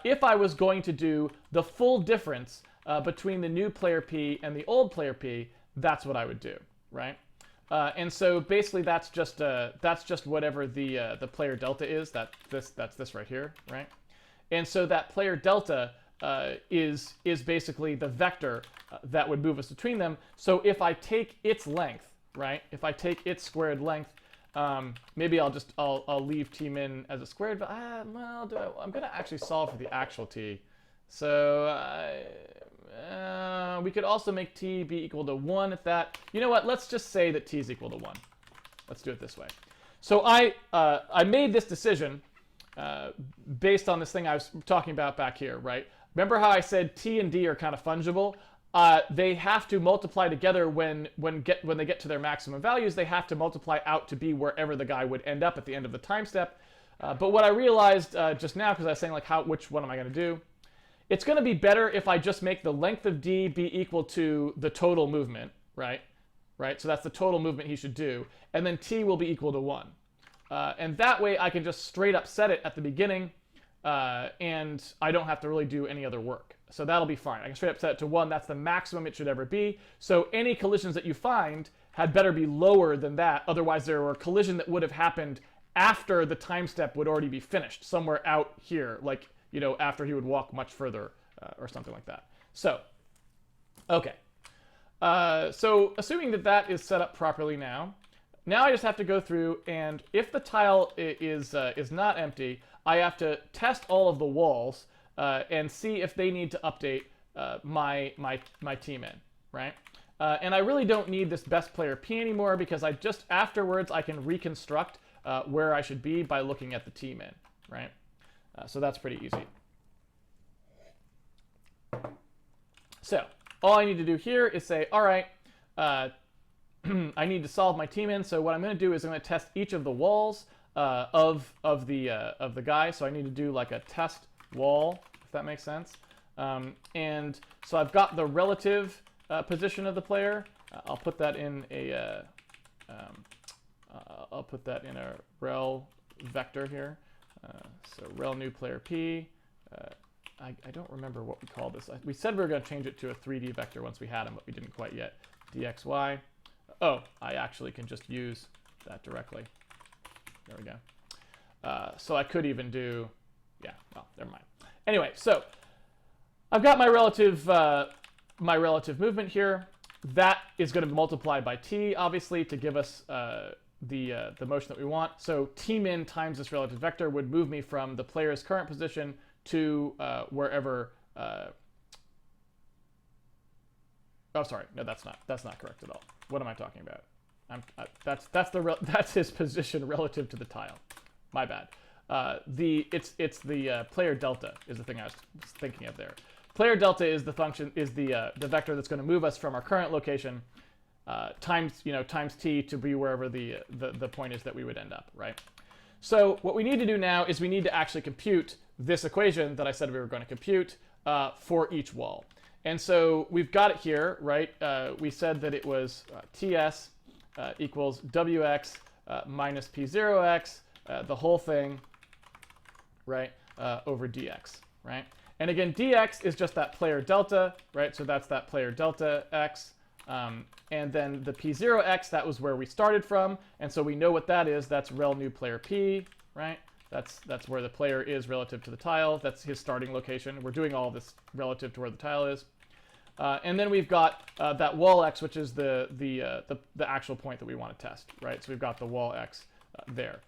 if I was going to do the full difference between the new player P and the old player P, that's what I would do, right? And so basically, that's just whatever the player delta is. That's this right here, right? And so that player delta is basically the vector that would move us between them. So if I take its length, right? If I take its squared length, maybe I'll leave t min as a squared. But I'm going to actually solve for the actual t. So we could also make t be equal to 1 if that. You know what? Let's just say that t is equal to 1. Let's do it this way. So I made this decision based on this thing I was talking about back here, right? Remember how I said t and d are kind of fungible? They have to multiply together when they get to their maximum values. They have to multiply out to be wherever the guy would end up at the end of the time step. But what I realized just now, because I was saying like which one am I going to do? It's going to be better if I just make the length of d be equal to the total movement, right? So that's the total movement he should do, and then t will be equal to 1. And that way I can just straight up set it at the beginning, and I don't have to really do any other work. So that'll be fine. I can straight up set it to 1. That's the maximum it should ever be. So any collisions that you find had better be lower than that. Otherwise, there were a collision that would have happened after the time step would already be finished, somewhere out here, like, after he would walk much further or something like that. So, okay. So assuming that is set up properly now I just have to go through, and if the tile is not empty, I have to test all of the walls and see if they need to update my team in, right? And I really don't need this best player P anymore, because afterwards I can reconstruct where I should be by looking at the team in, right? So that's pretty easy. So all I need to do here is say, all right, I need to solve my team in. So what I'm going to do is I'm going to test each of the walls of the guy. So I need to do like a test wall, if that makes sense. And so I've got the relative position of the player. I'll put that in a rel vector here. So rel new player p. I don't remember what we called this. We said we were going to change it to a 3D vector once we had them, but we didn't quite yet. dxy. Oh, I actually can just use that directly. There we go. So I could even do, yeah, well, never mind. Anyway, so I've got my relative movement here. That is going to be multiplied by t, obviously, to give us the motion that we want. So tmin times this relative vector would move me from the player's current position to wherever. Oh, sorry, no, that's not correct at all. What am I talking about? That's his position relative to the tile. My bad. It's the player delta is the thing I was thinking of there. Player delta is the function, is the vector that's going to move us from our current location times t to be wherever the point is that we would end up, right? So what we need to do now is we need to actually compute this equation that I said we were going to compute for each wall. And so we've got it here, right? We said that it was ts equals wx minus p0x, the whole thing, right, over dx, right? And again, dx is just that player delta, right? So that's that player delta x. And then the p0x, that was where we started from. And so we know what that is. That's rel new player p, right? That's where the player is relative to the tile. That's his starting location. We're doing all this relative to where the tile is. And then we've got that wall x, which is the actual point that we want to test, right? So we've got the wall x there.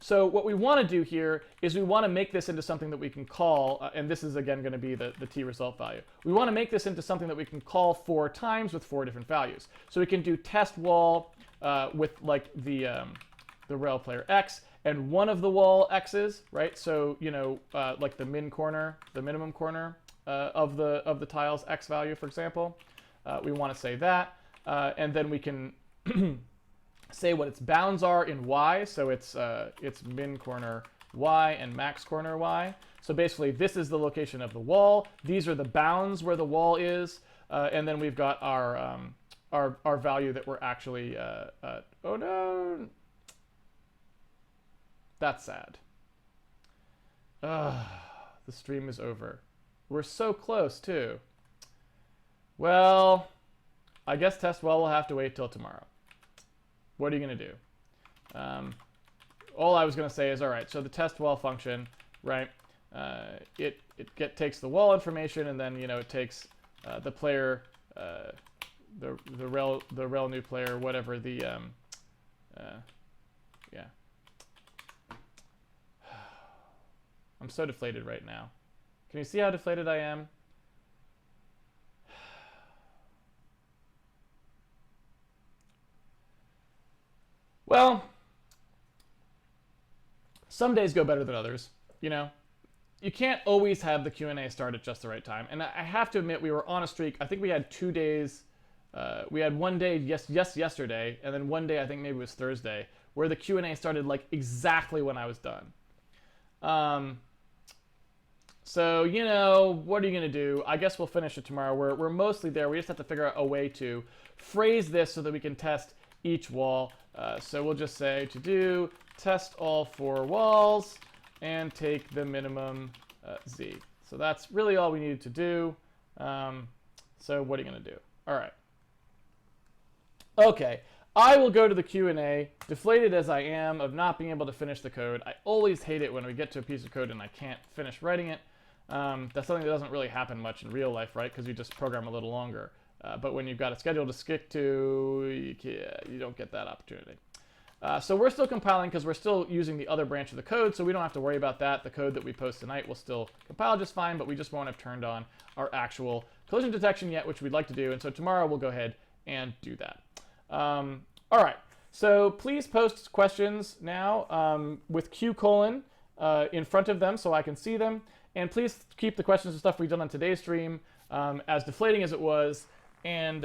So what we want to do here is we want to make this into something that we can call, and this is again going to be the t result value. We want to make this into something that we can call 4 times with 4 different values. So we can do test wall with like the rel player x and one of the wall x's, right? So like the minimum corner of the tile's x value, for example. We want to say that, and then we can say what its bounds are in y. So it's min corner y and max corner y. So basically, this is the location of the wall. These are the bounds where the wall is, and then we've got our value that we're actually. Oh no, that's sad. The stream is over. We're so close too. Well, I guess test well will have to wait till tomorrow. What are you going to do? All I was going to say is, all right, so the test wall function, right, it takes the wall information, and then, it takes the player, the rel new player, whatever the, yeah. I'm so deflated right now. Can you see how deflated I am? Well, some days go better than others, You can't always have the Q&A start at just the right time. And I have to admit, we were on a streak. I think we had 2 days. We had one day, yesterday, and then one day, I think maybe it was Thursday, where the Q&A started like exactly when I was done. So, what are you going to do? I guess we'll finish it tomorrow. We're mostly there. We just have to figure out a way to phrase this so that we can test each wall. So we'll just say to do test all 4 walls and take the minimum z. So that's really all we needed to do. So what are you going to do? All right. Okay. I will go to the Q&A, deflated as I am of not being able to finish the code. I always hate it when we get to a piece of code and I can't finish writing it. That's something that doesn't really happen much in real life, right? Because you just program a little longer. But when you've got a schedule to stick to, you don't get that opportunity. So we're still compiling because we're still using the other branch of the code, so we don't have to worry about that. The code that we post tonight will still compile just fine, but we just won't have turned on our actual collision detection yet, which we'd like to do. And so tomorrow we'll go ahead and do that. All right. So please post questions now with Q colon in front of them so I can see them. And please keep the questions and stuff we've done on today's stream as deflating as it was. And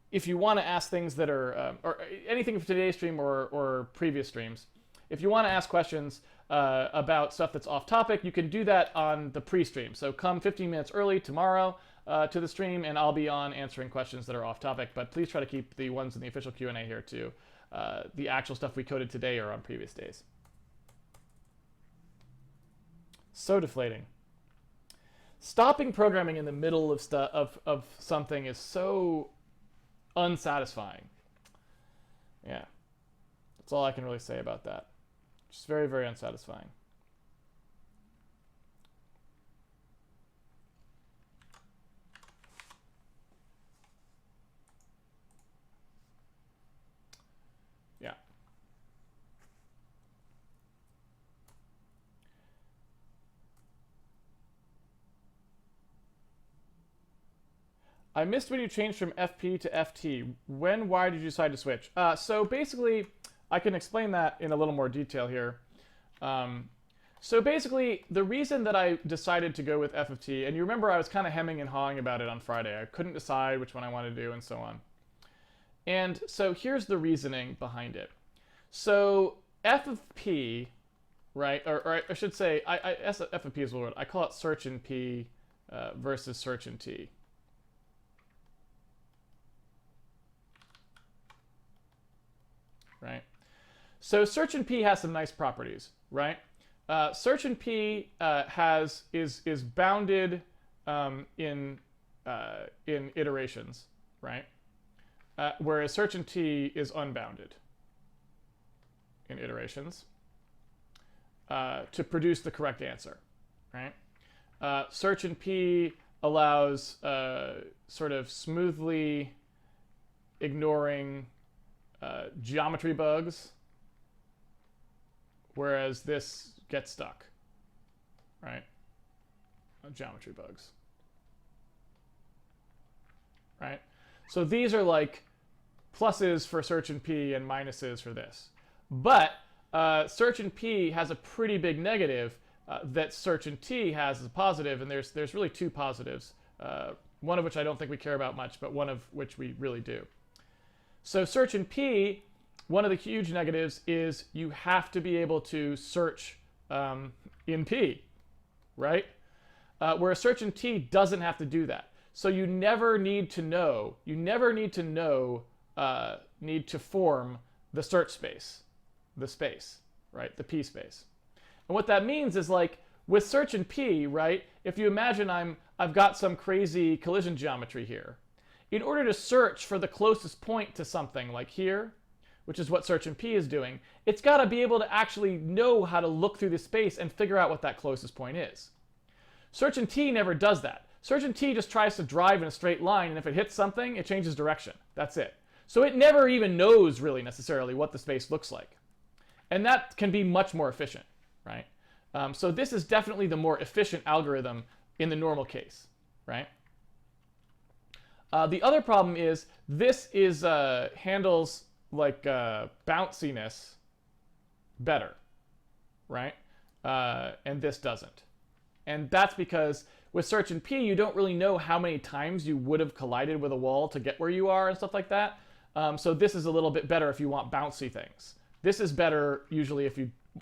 if you want to ask things that are, or anything from today's stream or previous streams, if you want to ask questions about stuff that's off topic, you can do that on the pre-stream. So come 15 minutes early tomorrow to the stream, and I'll be on answering questions that are off topic. But please try to keep the ones in the official Q&A here too. The actual stuff we coded today or on previous days. So deflating. Stopping programming in the middle of something is so unsatisfying. Yeah, that's all I can really say about that. Just very, very unsatisfying. Yeah. I missed when you changed from FP to FT. Why did you decide to switch? So basically, I can explain that in a little more detail here. So basically, the reason that I decided to go with F of T, and you remember I was kind of hemming and hawing about it on Friday. I couldn't decide which one I wanted to do and so on. And so here's the reasoning behind it. So F of P, right, or I should say, F of P is the word. I call it search in P versus search in T. Right? So search in P has some nice properties, right? Search in P is bounded in iterations, right? Whereas search in T is unbounded in iterations to produce the correct answer, right? Search in P allows sort of smoothly ignoring geometry bugs, whereas this gets stuck, right? Geometry bugs, right? So these are like pluses for search in P and minuses for this. But search in P has a pretty big negative that search in T has as a positive, and there's really two positives, one of which I don't think we care about much, but one of which we really do. So search in P, one of the huge negatives is you have to be able to search in P, right? Whereas search in T doesn't have to do that. So you never need to know, need to form the search space, the space, right? The P space. And what that means is, like with search in P, right? If you imagine I've got some crazy collision geometry here. In order to search for the closest point to something like here, which is what search in P is doing, it's got to be able to actually know how to look through the space and figure out what that closest point is. Search in T never does that. Search in T just tries to drive in a straight line, and if it hits something, it changes direction. That's it. So it never even knows really necessarily what the space looks like. And that can be much more efficient, right? So this is definitely the more efficient algorithm in the normal case, right? The other problem is this is handles like bounciness better, right? And this doesn't. And that's because with search in P, you don't really know how many times you would have collided with a wall to get where you are and stuff like that. So this is a little bit better if you want bouncy things. This is better usually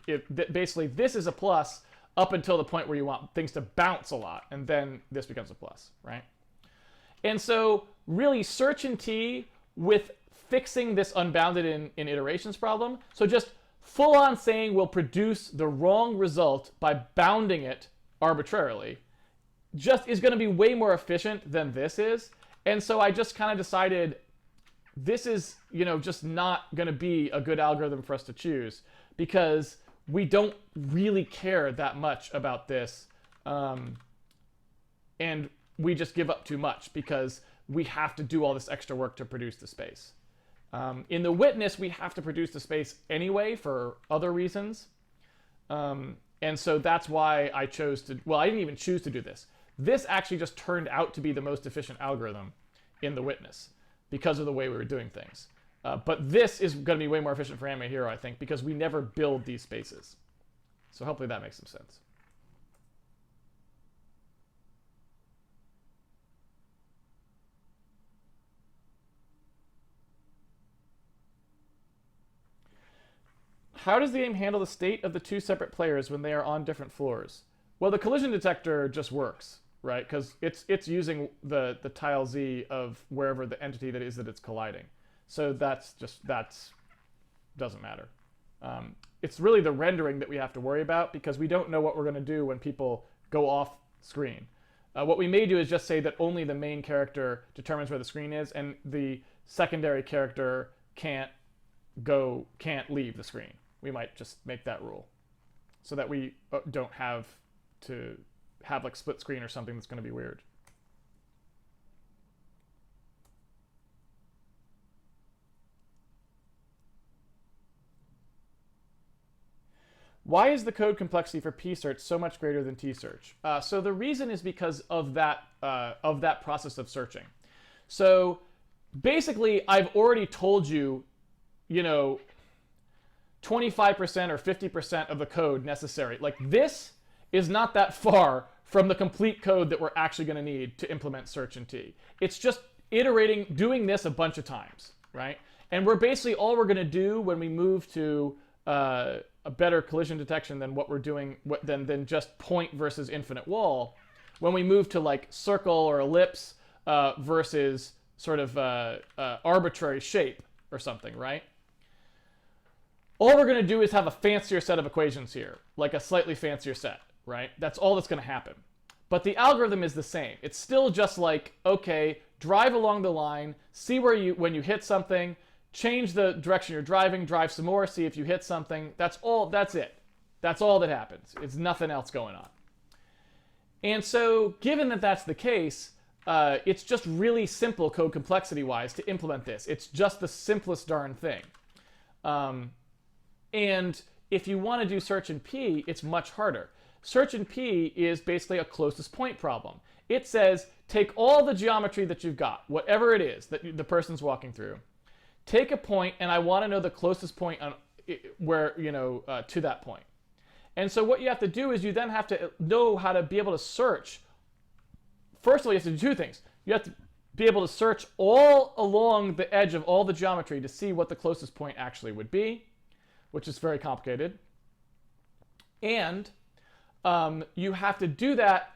if basically this is a plus up until the point where you want things to bounce a lot, and then this becomes a plus, right? And so really search in T with fixing this unbounded in iterations problem. So just full on saying we'll produce the wrong result by bounding it arbitrarily just is going to be way more efficient than this is. And so I just kind of decided this is, just not going to be a good algorithm for us to choose because we don't really care that much about this. And we just give up too much because we have to do all this extra work to produce the space. In the witness, we have to produce the space anyway for other reasons. And so that's why I chose to, well, I didn't even choose to do this. This actually just turned out to be the most efficient algorithm in the witness because of the way we were doing things. But this is going to be way more efficient for Handmade Hero, I think, because we never build these spaces. So hopefully that makes some sense. How does the game handle the state of the two separate players when they are on different floors? Well, the collision detector just works, right? Because it's using the tile Z of wherever the entity that is that it's colliding. So that's doesn't matter. It's really the rendering that we have to worry about because we don't know what we're going to do when people go off screen. What we may do is just say that only the main character determines where the screen is, and the secondary character can't leave the screen. We might just make that rule so that we don't have to have like split screen or something that's going to be weird. Why is the code complexity for p-search so much greater than t-search? So the reason is because of that process of searching. So basically, I've already told you, 25% or 50% of the code necessary. Like this is not that far from the complete code that we're actually going to need to implement search in T. It's just iterating, doing this a bunch of times, right? And we're basically all we're going to do when we move to a better collision detection than what we're doing than just point versus infinite wall. When we move to like circle or ellipse versus sort of arbitrary shape or something, right? All we're going to do is have a fancier set of equations here, like a slightly fancier set, right? That's all that's going to happen. But the algorithm is the same. It's still just like, okay, drive along the line, see where when you hit something, change the direction you're driving, drive some more, see if you hit something. That's it. That's all that happens. It's nothing else going on. And so given that that's the case, it's just really simple code complexity-wise to implement this. It's just the simplest darn thing. And if you want to do search in P, it's much harder. Search in P is basically a closest point problem. It says, take all the geometry that you've got, whatever it is that the person's walking through, take a point, and I want to know the closest point on where, to that point. And so what you have to do is you then have to know how to be able to search. First of all, you have to do two things. You have to be able to search all along the edge of all the geometry to see what the closest point actually would be, which is very complicated. And you have to do that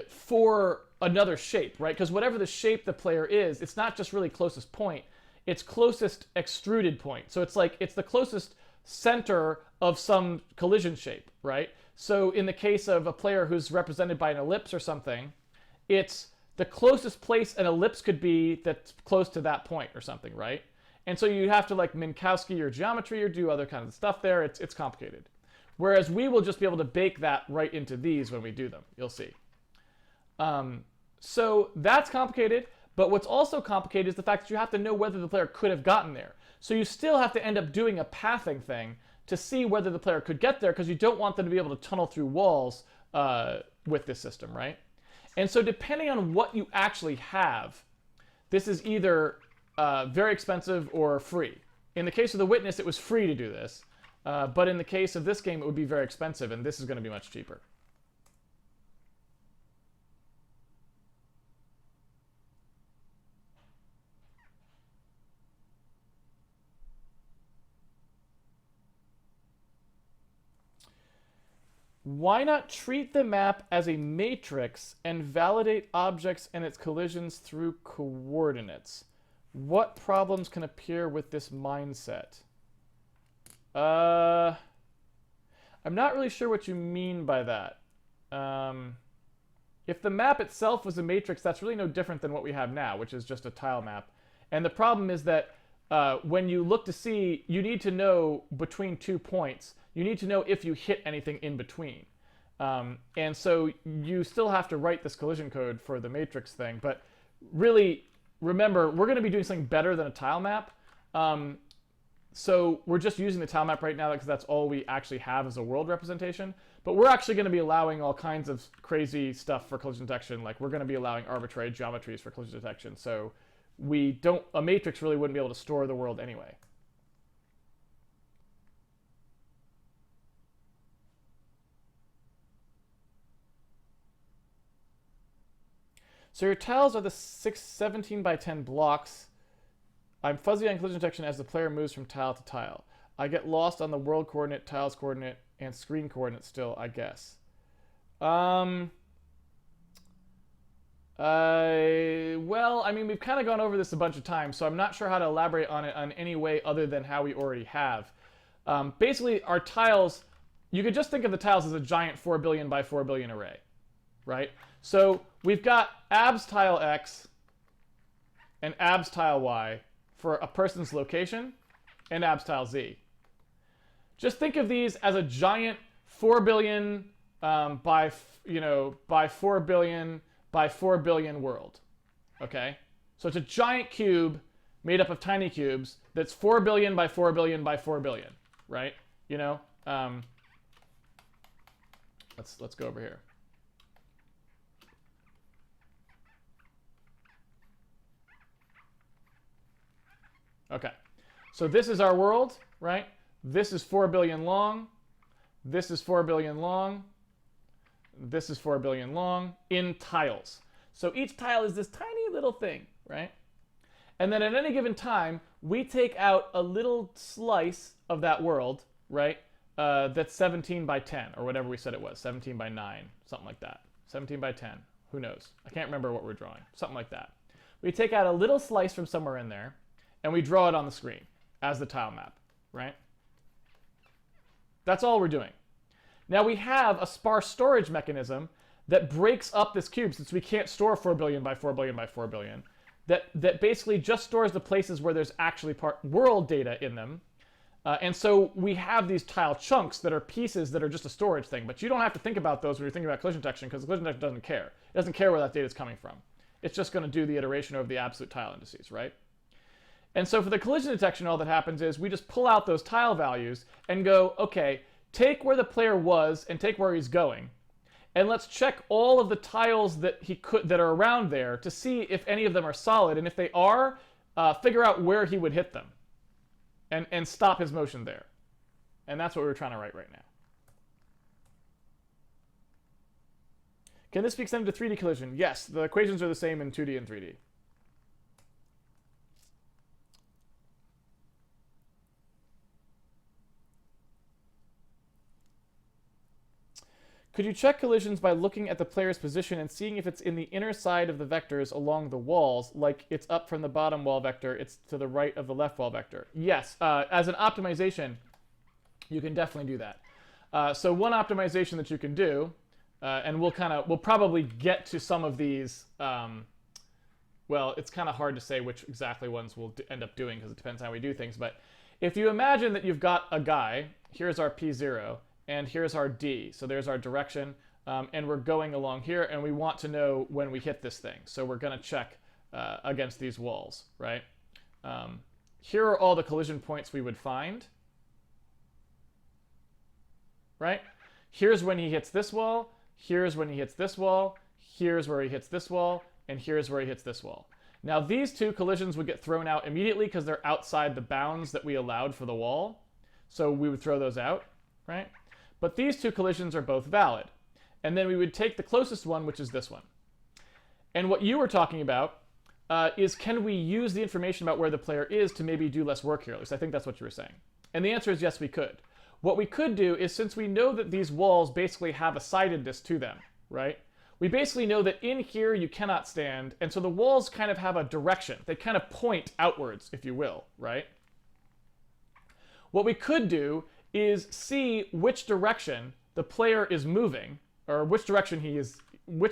for another shape, right? Because whatever the shape the player is, it's not just really closest point. It's closest extruded point. So it's like it's the closest center of some collision shape, right? So in the case of a player who's represented by an ellipse or something, it's the closest place an ellipse could be that's close to that point or something, right? And so you have to like Minkowski your geometry or do other kinds of stuff there. It's complicated. Whereas we will just be able to bake that right into these when we do them. You'll see. So that's complicated. But what's also complicated is the fact that you have to know whether the player could have gotten there. So you still have to end up doing a pathing thing to see whether the player could get there because you don't want them to be able to tunnel through walls with this system, right? And so depending on what you actually have, this is either very expensive or free. In the case of The Witness, it was free to do this. But in the case of this game, it would be very expensive, and this is going to be much cheaper. Why not treat the map as a matrix and validate objects and its collisions through coordinates? What problems can appear with this mindset? I'm not really sure what you mean by that. If the map itself was a matrix, that's really no different than what we have now, which is just a tile map. And the problem is that when you look to see, you need to know between 2 points. You need to know if you hit anything in between. And so you still have to write this collision code for the matrix thing. But really, remember, we're going to be doing something better than a tile map. So we're just using the tile map right now because that's all we actually have as a world representation. But we're actually going to be allowing all kinds of crazy stuff for collision detection. Like we're going to be allowing arbitrary geometries for collision detection. So a matrix really wouldn't be able to store the world anyway. So your tiles are the 17 by 10 blocks. I'm fuzzy on collision detection as the player moves from tile to tile. I get lost on the world coordinate, tiles coordinate, and screen coordinate still, I guess. Well, I mean, we've kind of gone over this a bunch of times, so I'm not sure how to elaborate on it on any way other than how we already have. Basically, our tiles, you could just think of the tiles as a giant 4 billion by 4 billion array, right? So we've got abs tile X and abs tile Y for a person's location and abs tile Z. Just think of these as a giant 4 billion by 4 billion by 4 billion world, okay? So it's a giant cube made up of tiny cubes that's 4 billion by 4 billion by 4 billion, right? You know, let's go over here. Okay, so this is our world, right? This is 4 billion long. This is 4 billion long. This is 4 billion long in tiles. So each tile is this tiny little thing, right? And then at any given time, we take out a little slice of that world, right? That's 17 by 10, or whatever we said it was, 17 by 9, something like that. 17 by 10, who knows? I can't remember what we're drawing, something like that. We take out a little slice from somewhere in there, and we draw it on the screen as the tile map, right? That's all we're doing. Now we have a sparse storage mechanism that breaks up this cube, since we can't store 4 billion by 4 billion by 4 billion, that basically just stores the places where there's actually world data in them. And so we have these tile chunks that are pieces that are just a storage thing, but you don't have to think about those when you're thinking about collision detection, because collision detection doesn't care. It doesn't care where that data is coming from. It's just going to do the iteration over the absolute tile indices, right? And so for the collision detection, all that happens is we just pull out those tile values and go, okay, take where the player was and take where he's going, and let's check all of the tiles that are around there to see if any of them are solid, and if they are, figure out where he would hit them, and stop his motion there. And that's what we're trying to write right now. Can this be extended to 3D collision? Yes, the equations are the same in 2D and 3D. Could you check collisions by looking at the player's position and seeing if it's in the inner side of the vectors along the walls, like it's up from the bottom wall vector, it's to the right of the left wall vector? Yes, as an optimization, you can definitely do that. So one optimization that you can do, and we'll probably get to some of these. Well, it's kind of hard to say which exactly ones we'll end up doing because it depends how we do things. But if you imagine that you've got a guy, here's our P0. And here's our D, so there's our direction, and we're going along here, and we want to know when we hit this thing. So we're going to check against these walls, right? Here are all the collision points we would find, right? Here's when he hits this wall, here's when he hits this wall, here's where he hits this wall, and here's where he hits this wall. Now these two collisions would get thrown out immediately because they're outside the bounds that we allowed for the wall. So we would throw those out, right? But these two collisions are both valid. And then we would take the closest one, which is this one. And what you were talking about is, can we use the information about where the player is to maybe do less work here? At least I think that's what you were saying. And the answer is yes, we could. What we could do is, since we know that these walls basically have a sidedness to them, right? We basically know that in here you cannot stand, and so the walls kind of have a direction. They kind of point outwards, if you will, right? What we could do is see which direction the player is moving, or which direction he is, we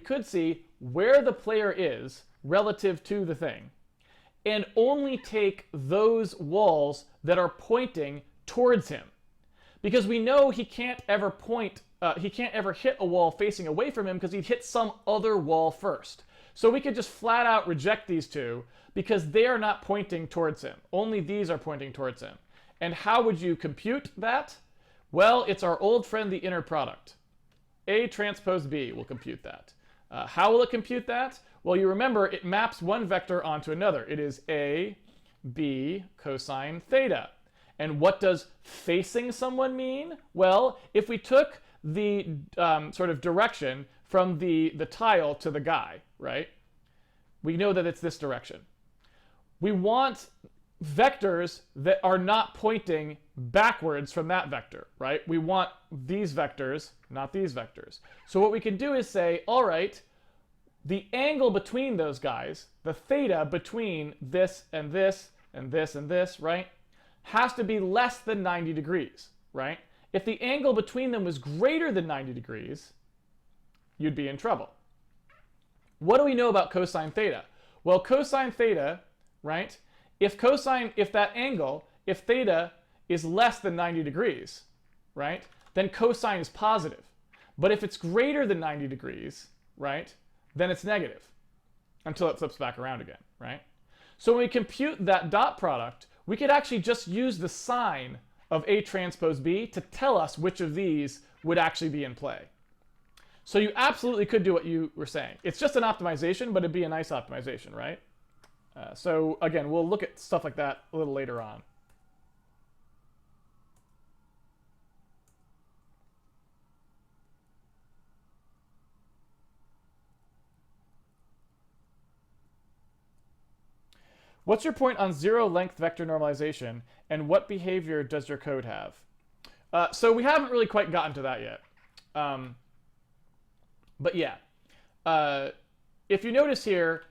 could see where the player is relative to the thing, and only take those walls that are pointing towards him. Because we know he can't ever hit a wall facing away from him because he'd hit some other wall first. So we could just flat out reject these two because they are not pointing towards him. Only these are pointing towards him. And how would you compute that? Well, it's our old friend, the inner product. A transpose B will compute that. How will it compute that? Well, you remember it maps one vector onto another. It is A, B, cosine theta. And what does facing someone mean? Well, if we took the sort of direction from the tile to the guy, right? We know that it's this direction. We want vectors that are not pointing backwards from that vector, right? We want these vectors, not these vectors. So what we can do is say, all right, the angle between those guys, the theta between this and this and this and this, right, has to be less than 90 degrees, right? If the angle between them was greater than 90 degrees, you'd be in trouble. What do we know about cosine theta? Well, cosine theta, right, if that angle, if theta is less than 90 degrees, right, then cosine is positive. But if it's greater than 90 degrees, right, then it's negative until it flips back around again, right? So when we compute that dot product, we could actually just use the sign of A transpose B to tell us which of these would actually be in play. So you absolutely could do what you were saying. It's just an optimization, but it'd be a nice optimization, right? So again, we'll look at stuff like that a little later on. What's your point on zero length vector normalization, and what behavior does your code have? So we haven't really quite gotten to that yet. But yeah, if you notice here,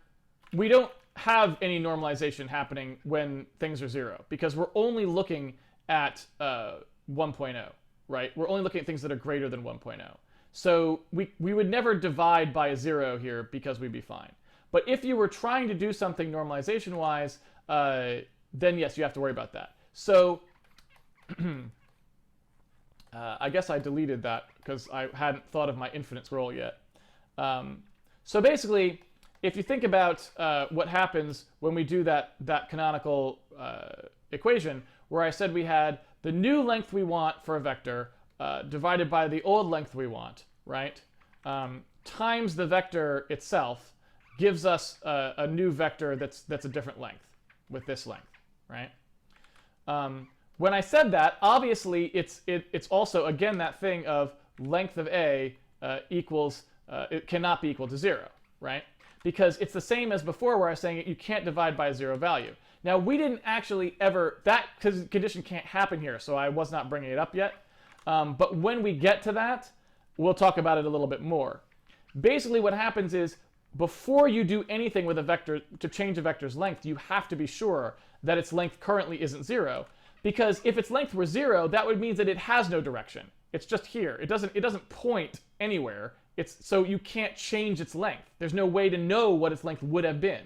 we don't have any normalization happening when things are zero, because we're only looking at 1.0, right? We're only looking at things that are greater than 1.0. So we would never divide by a zero here because we'd be fine. But if you were trying to do something normalization-wise, then yes, you have to worry about that. So I guess I deleted that because I hadn't thought of my infinite scroll yet. So basically, if you think about what happens when we do that canonical equation, where I said we had the new length we want for a vector divided by the old length we want, right? Times the vector itself gives us a new vector that's a different length with this length, right? When I said that, obviously it's also, again, that thing of length of A equals, it cannot be equal to 0, right? Because it's the same as before where I was saying you can't divide by a 0 value. Now, we didn't actually ever, that condition can't happen here, so I was not bringing it up yet. But when we get to that, we'll talk about it a little bit more. Basically, what happens is, before you do anything with a vector to change a vector's length, you have to be sure that its length currently isn't 0. Because if its length were 0, that would mean that it has no direction. It's just here. It doesn't point anywhere. So you can't change its length. There's no way to know what its length would have been.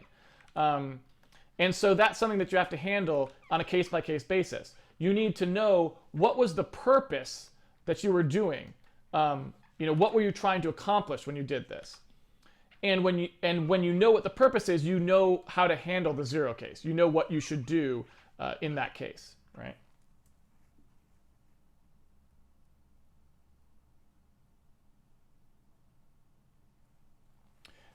And so that's something that you have to handle on a case-by-case basis. You need to know what was the purpose that you were doing. What were you trying to accomplish when you did this? And when you know what the purpose is, you know how to handle the 0 case. You know what you should do in that case, right?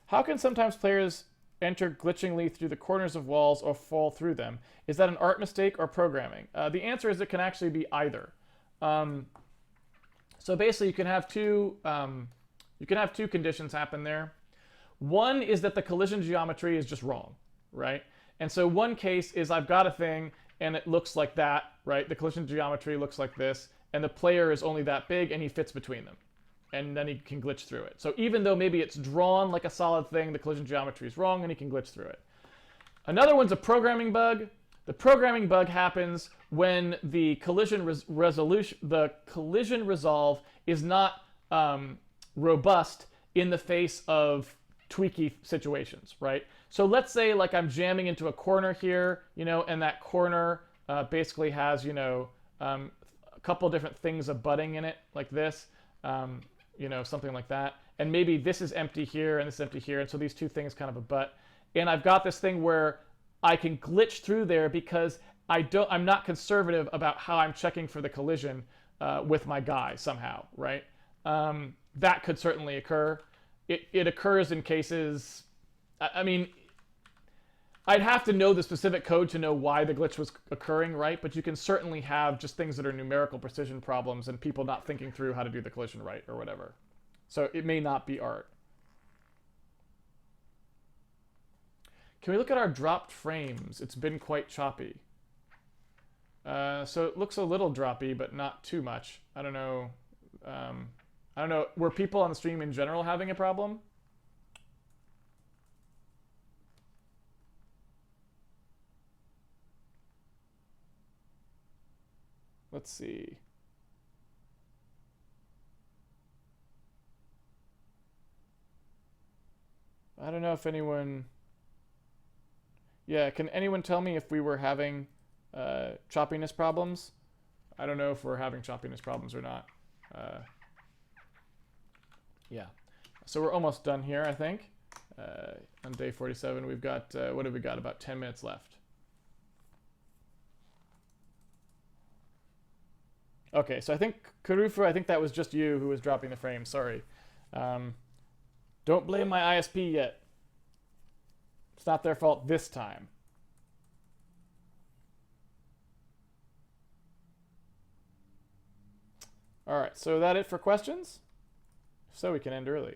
How can sometimes players enter glitchingly through the corners of walls or fall through them? Is that an art mistake or programming? The answer is it can actually be either. So basically, you can have two conditions happen there. One is that the collision geometry is just wrong, right? And so one case is I've got a thing and it looks like that, right? The collision geometry looks like this, and the player is only that big and he fits between them. And then he can glitch through it. So even though maybe it's drawn like a solid thing, the collision geometry is wrong and he can glitch through it. Another one's a programming bug. The programming bug happens when the collision resolve is not robust in the face of tweaky situations, right? So let's say like I'm jamming into a corner here, and that corner basically has, a couple different things abutting in it like this. Something like that. And maybe this is empty here and this is empty here. And so these two things kind of abut. And I've got this thing where I can glitch through there because I'm not conservative about how I'm checking for the collision with my guy somehow, right? That could certainly occur. It occurs in cases, I mean, I'd have to know the specific code to know why the glitch was occurring, right? But you can certainly have just things that are numerical precision problems and people not thinking through how to do the collision right or whatever. So it may not be art. Can we look at our dropped frames? It's been quite choppy. So it looks a little droppy, but not too much. I don't know. I don't know. Were people on the stream in general having a problem? Let's see. I don't know if anyone... Yeah, can anyone tell me if we were having choppiness problems? I don't know if we're having choppiness problems or not. Yeah. So we're almost done here, I think. On day 47, we've got, what have we got? About 10 minutes left. Okay, so I think, Karufu, I think that was just you who was dropping the frame. Sorry. Don't blame my ISP yet. It's not their fault this time. All right, so is that it for questions? If so, we can end early.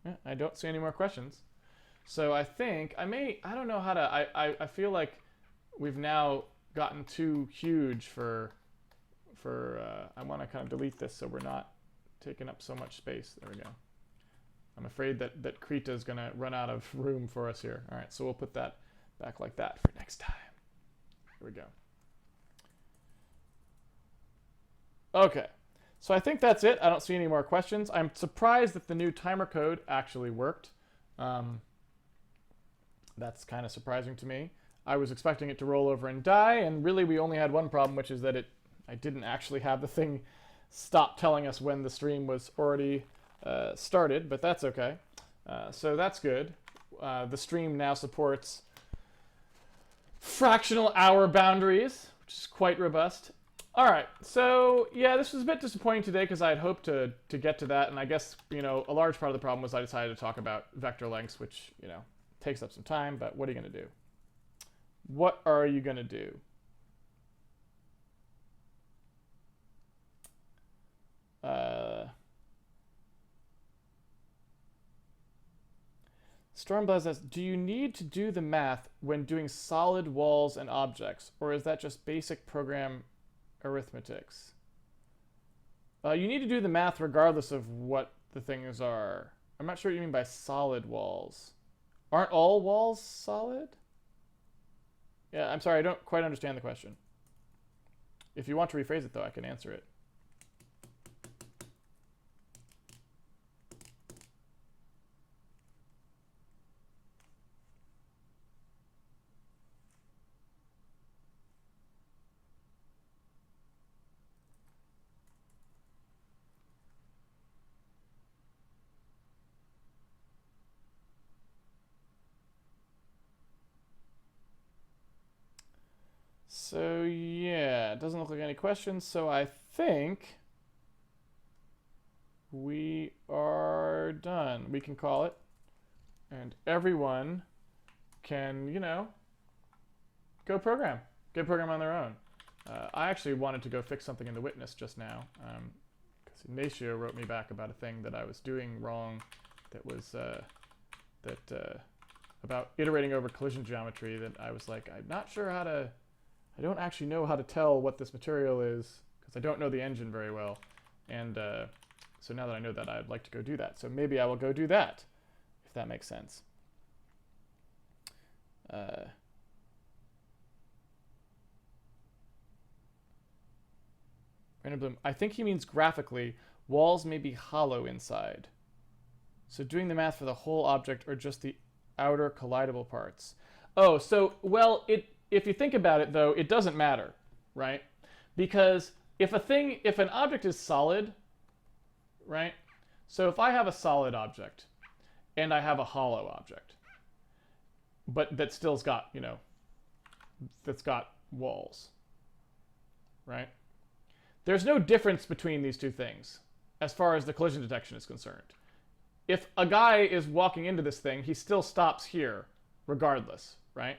Yeah, I don't see any more questions. So I think I don't know how to, I feel like we've now gotten too huge for I want to kind of delete this so we're not taking up so much space. There we go. I'm afraid that Krita is going to run out of room for us here. All right, so we'll put that back like that for next time. Here we go. Okay, so I think that's it. I don't see any more questions. I'm surprised that the new timer code actually worked. That's kind of surprising to me. I was expecting it to roll over and die, and really we only had one problem, which is that I didn't actually have the thing stop telling us when the stream was already started, but that's okay. So that's good. The stream now supports fractional hour boundaries, which is quite robust. All right, so yeah, this was a bit disappointing today because I had hoped to get to that, and I guess, you know, a large part of the problem was I decided to talk about vector lengths, which, you know, takes up some time, but what are you going to do? What are you going to do? Stormbuzz says, do you need to do the math when doing solid walls and objects, or is that just basic program arithmetics? You need to do the math regardless of what the things are. I'm not sure what you mean by solid walls. Aren't all walls solid? Yeah, I'm sorry, I don't quite understand the question. If you want to rephrase it, though, I can answer it. So yeah, it doesn't look like any questions, so I think we are done. We can call it, and everyone can, you know, go program. Go program on their own. I actually wanted to go fix something in the witness just now, because Ignacio wrote me back about a thing that I was doing wrong that was about iterating over collision geometry that I was like, I'm not sure how to... I don't actually know how to tell what this material is because I don't know the engine very well. And so now that I know that, I'd like to go do that. So maybe I will go do that, if that makes sense. Brandon Bloom, I think he means graphically, walls may be hollow inside. So doing the math for the whole object or just the outer collidable parts. Oh, so, well, if you think about it, though, it doesn't matter, right? Because if an object is solid, right? So if I have a solid object and I have a hollow object, but that still's got, you know, that's got walls, right? There's no difference between these two things as far as the collision detection is concerned. If a guy is walking into this thing, he still stops here regardless, right?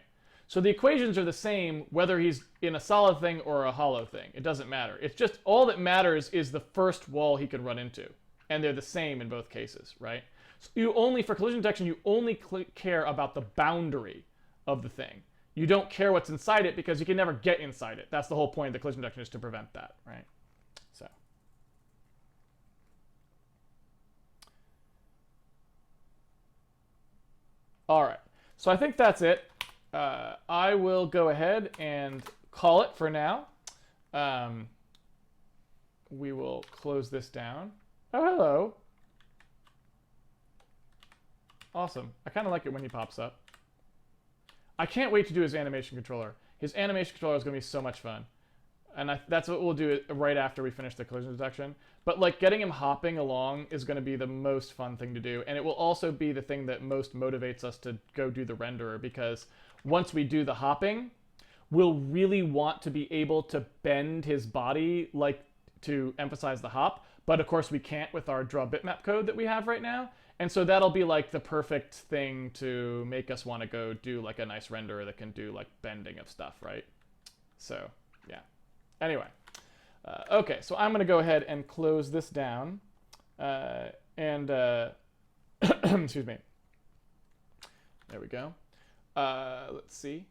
So the equations are the same whether he's in a solid thing or a hollow thing. It doesn't matter. It's just all that matters is the first wall he can run into. and they're the same in both cases, right? So you only, for collision detection, you only care about the boundary of the thing. You don't care what's inside it because you can never get inside it. That's the whole point of the collision detection, is to prevent that, right? So. All right, so I think that's it. I will go ahead and call it for now. We will close this down. Oh, hello. Awesome. I kind of like it when he pops up. I can't wait to do his animation controller. His animation controller is going to be so much fun. And that's what we'll do right after we finish the collision detection. But like getting him hopping along is going to be the most fun thing to do. And it will also be the thing that most motivates us to go do the renderer, because once we do the hopping, we'll really want to be able to bend his body like to emphasize the hop. But of course we can't with our draw bitmap code that we have right now. And so that'll be like the perfect thing to make us want to go do like a nice renderer that can do like bending of stuff, right? So yeah. Anyway, okay, so I'm going to go ahead and close this down. Excuse me. There we go. Let's see.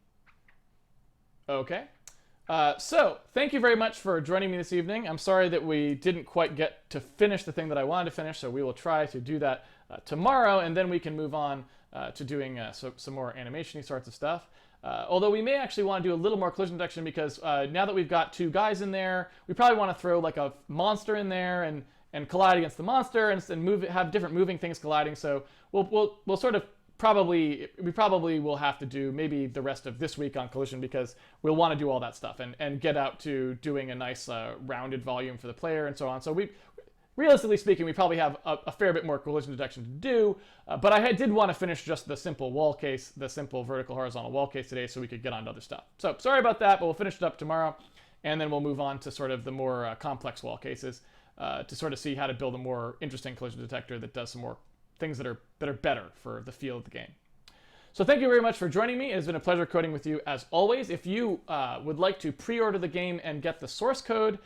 Okay. So thank you very much for joining me this evening. I'm sorry that we didn't quite get to finish the thing that I wanted to finish, so we will try to do that tomorrow, and then we can move on to doing some more animation-y sorts of stuff. Although we may actually want to do a little more collision detection, because now that we've got two guys in there, we probably want to throw like a monster in there and collide against the monster and move, have different moving things colliding. So we'll sort of probably will have to do maybe the rest of this week on collision, because we'll want to do all that stuff and get out to doing a nice rounded volume for the player and so on. So realistically speaking, we probably have a fair bit more collision detection to do, but I did want to finish just the simple wall case, the simple vertical horizontal wall case today, so we could get on to other stuff. So sorry about that, but we'll finish it up tomorrow, and then we'll move on to sort of the more complex wall cases to sort of see how to build a more interesting collision detector that does some more things that are better for the feel of the game. So thank you very much for joining me. It has been a pleasure coding with you as always. If you would like to pre-order the game and get the source code,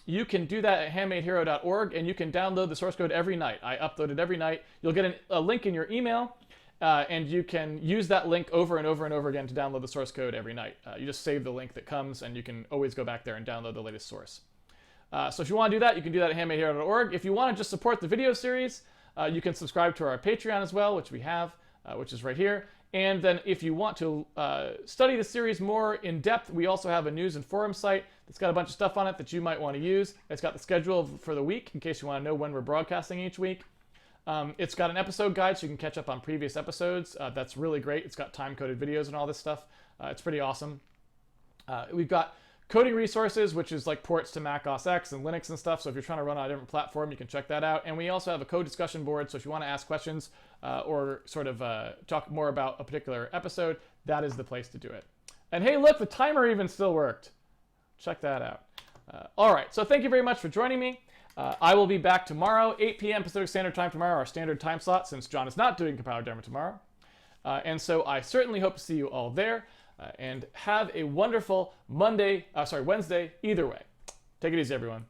you can do that at handmadehero.org, and you can download the source code every night. I upload it every night. You'll get a link in your email, and you can use that link over and over and over again to download the source code every night. You just save the link that comes, and you can always go back there and download the latest source. So if you want to do that, you can do that at handmadehero.org. If you want to just support the video series, you can subscribe to our Patreon as well, which we have, which is right here. And then if you want to study the series more in depth, we also have a news and forum site that's got a bunch of stuff on it that you might want to use. It's got the schedule for the week in case you want to know when we're broadcasting each week. It's got an episode guide so you can catch up on previous episodes. That's really great. It's got time-coded videos and all this stuff. It's pretty awesome. We've got coding resources, which is like ports to Mac OS X and Linux and stuff. So if you're trying to run on a different platform, you can check that out. And we also have a code discussion board. So if you want to ask questions or sort of talk more about a particular episode, that is the place to do it. And hey, look, the timer even still worked. Check that out. All right. So thank you very much for joining me. I will be back tomorrow, 8 p.m. Pacific Standard Time tomorrow, our standard time slot, since John is not doing compiler demo tomorrow. And so I certainly hope to see you all there. And have a wonderful Wednesday, either way. Take it easy, everyone.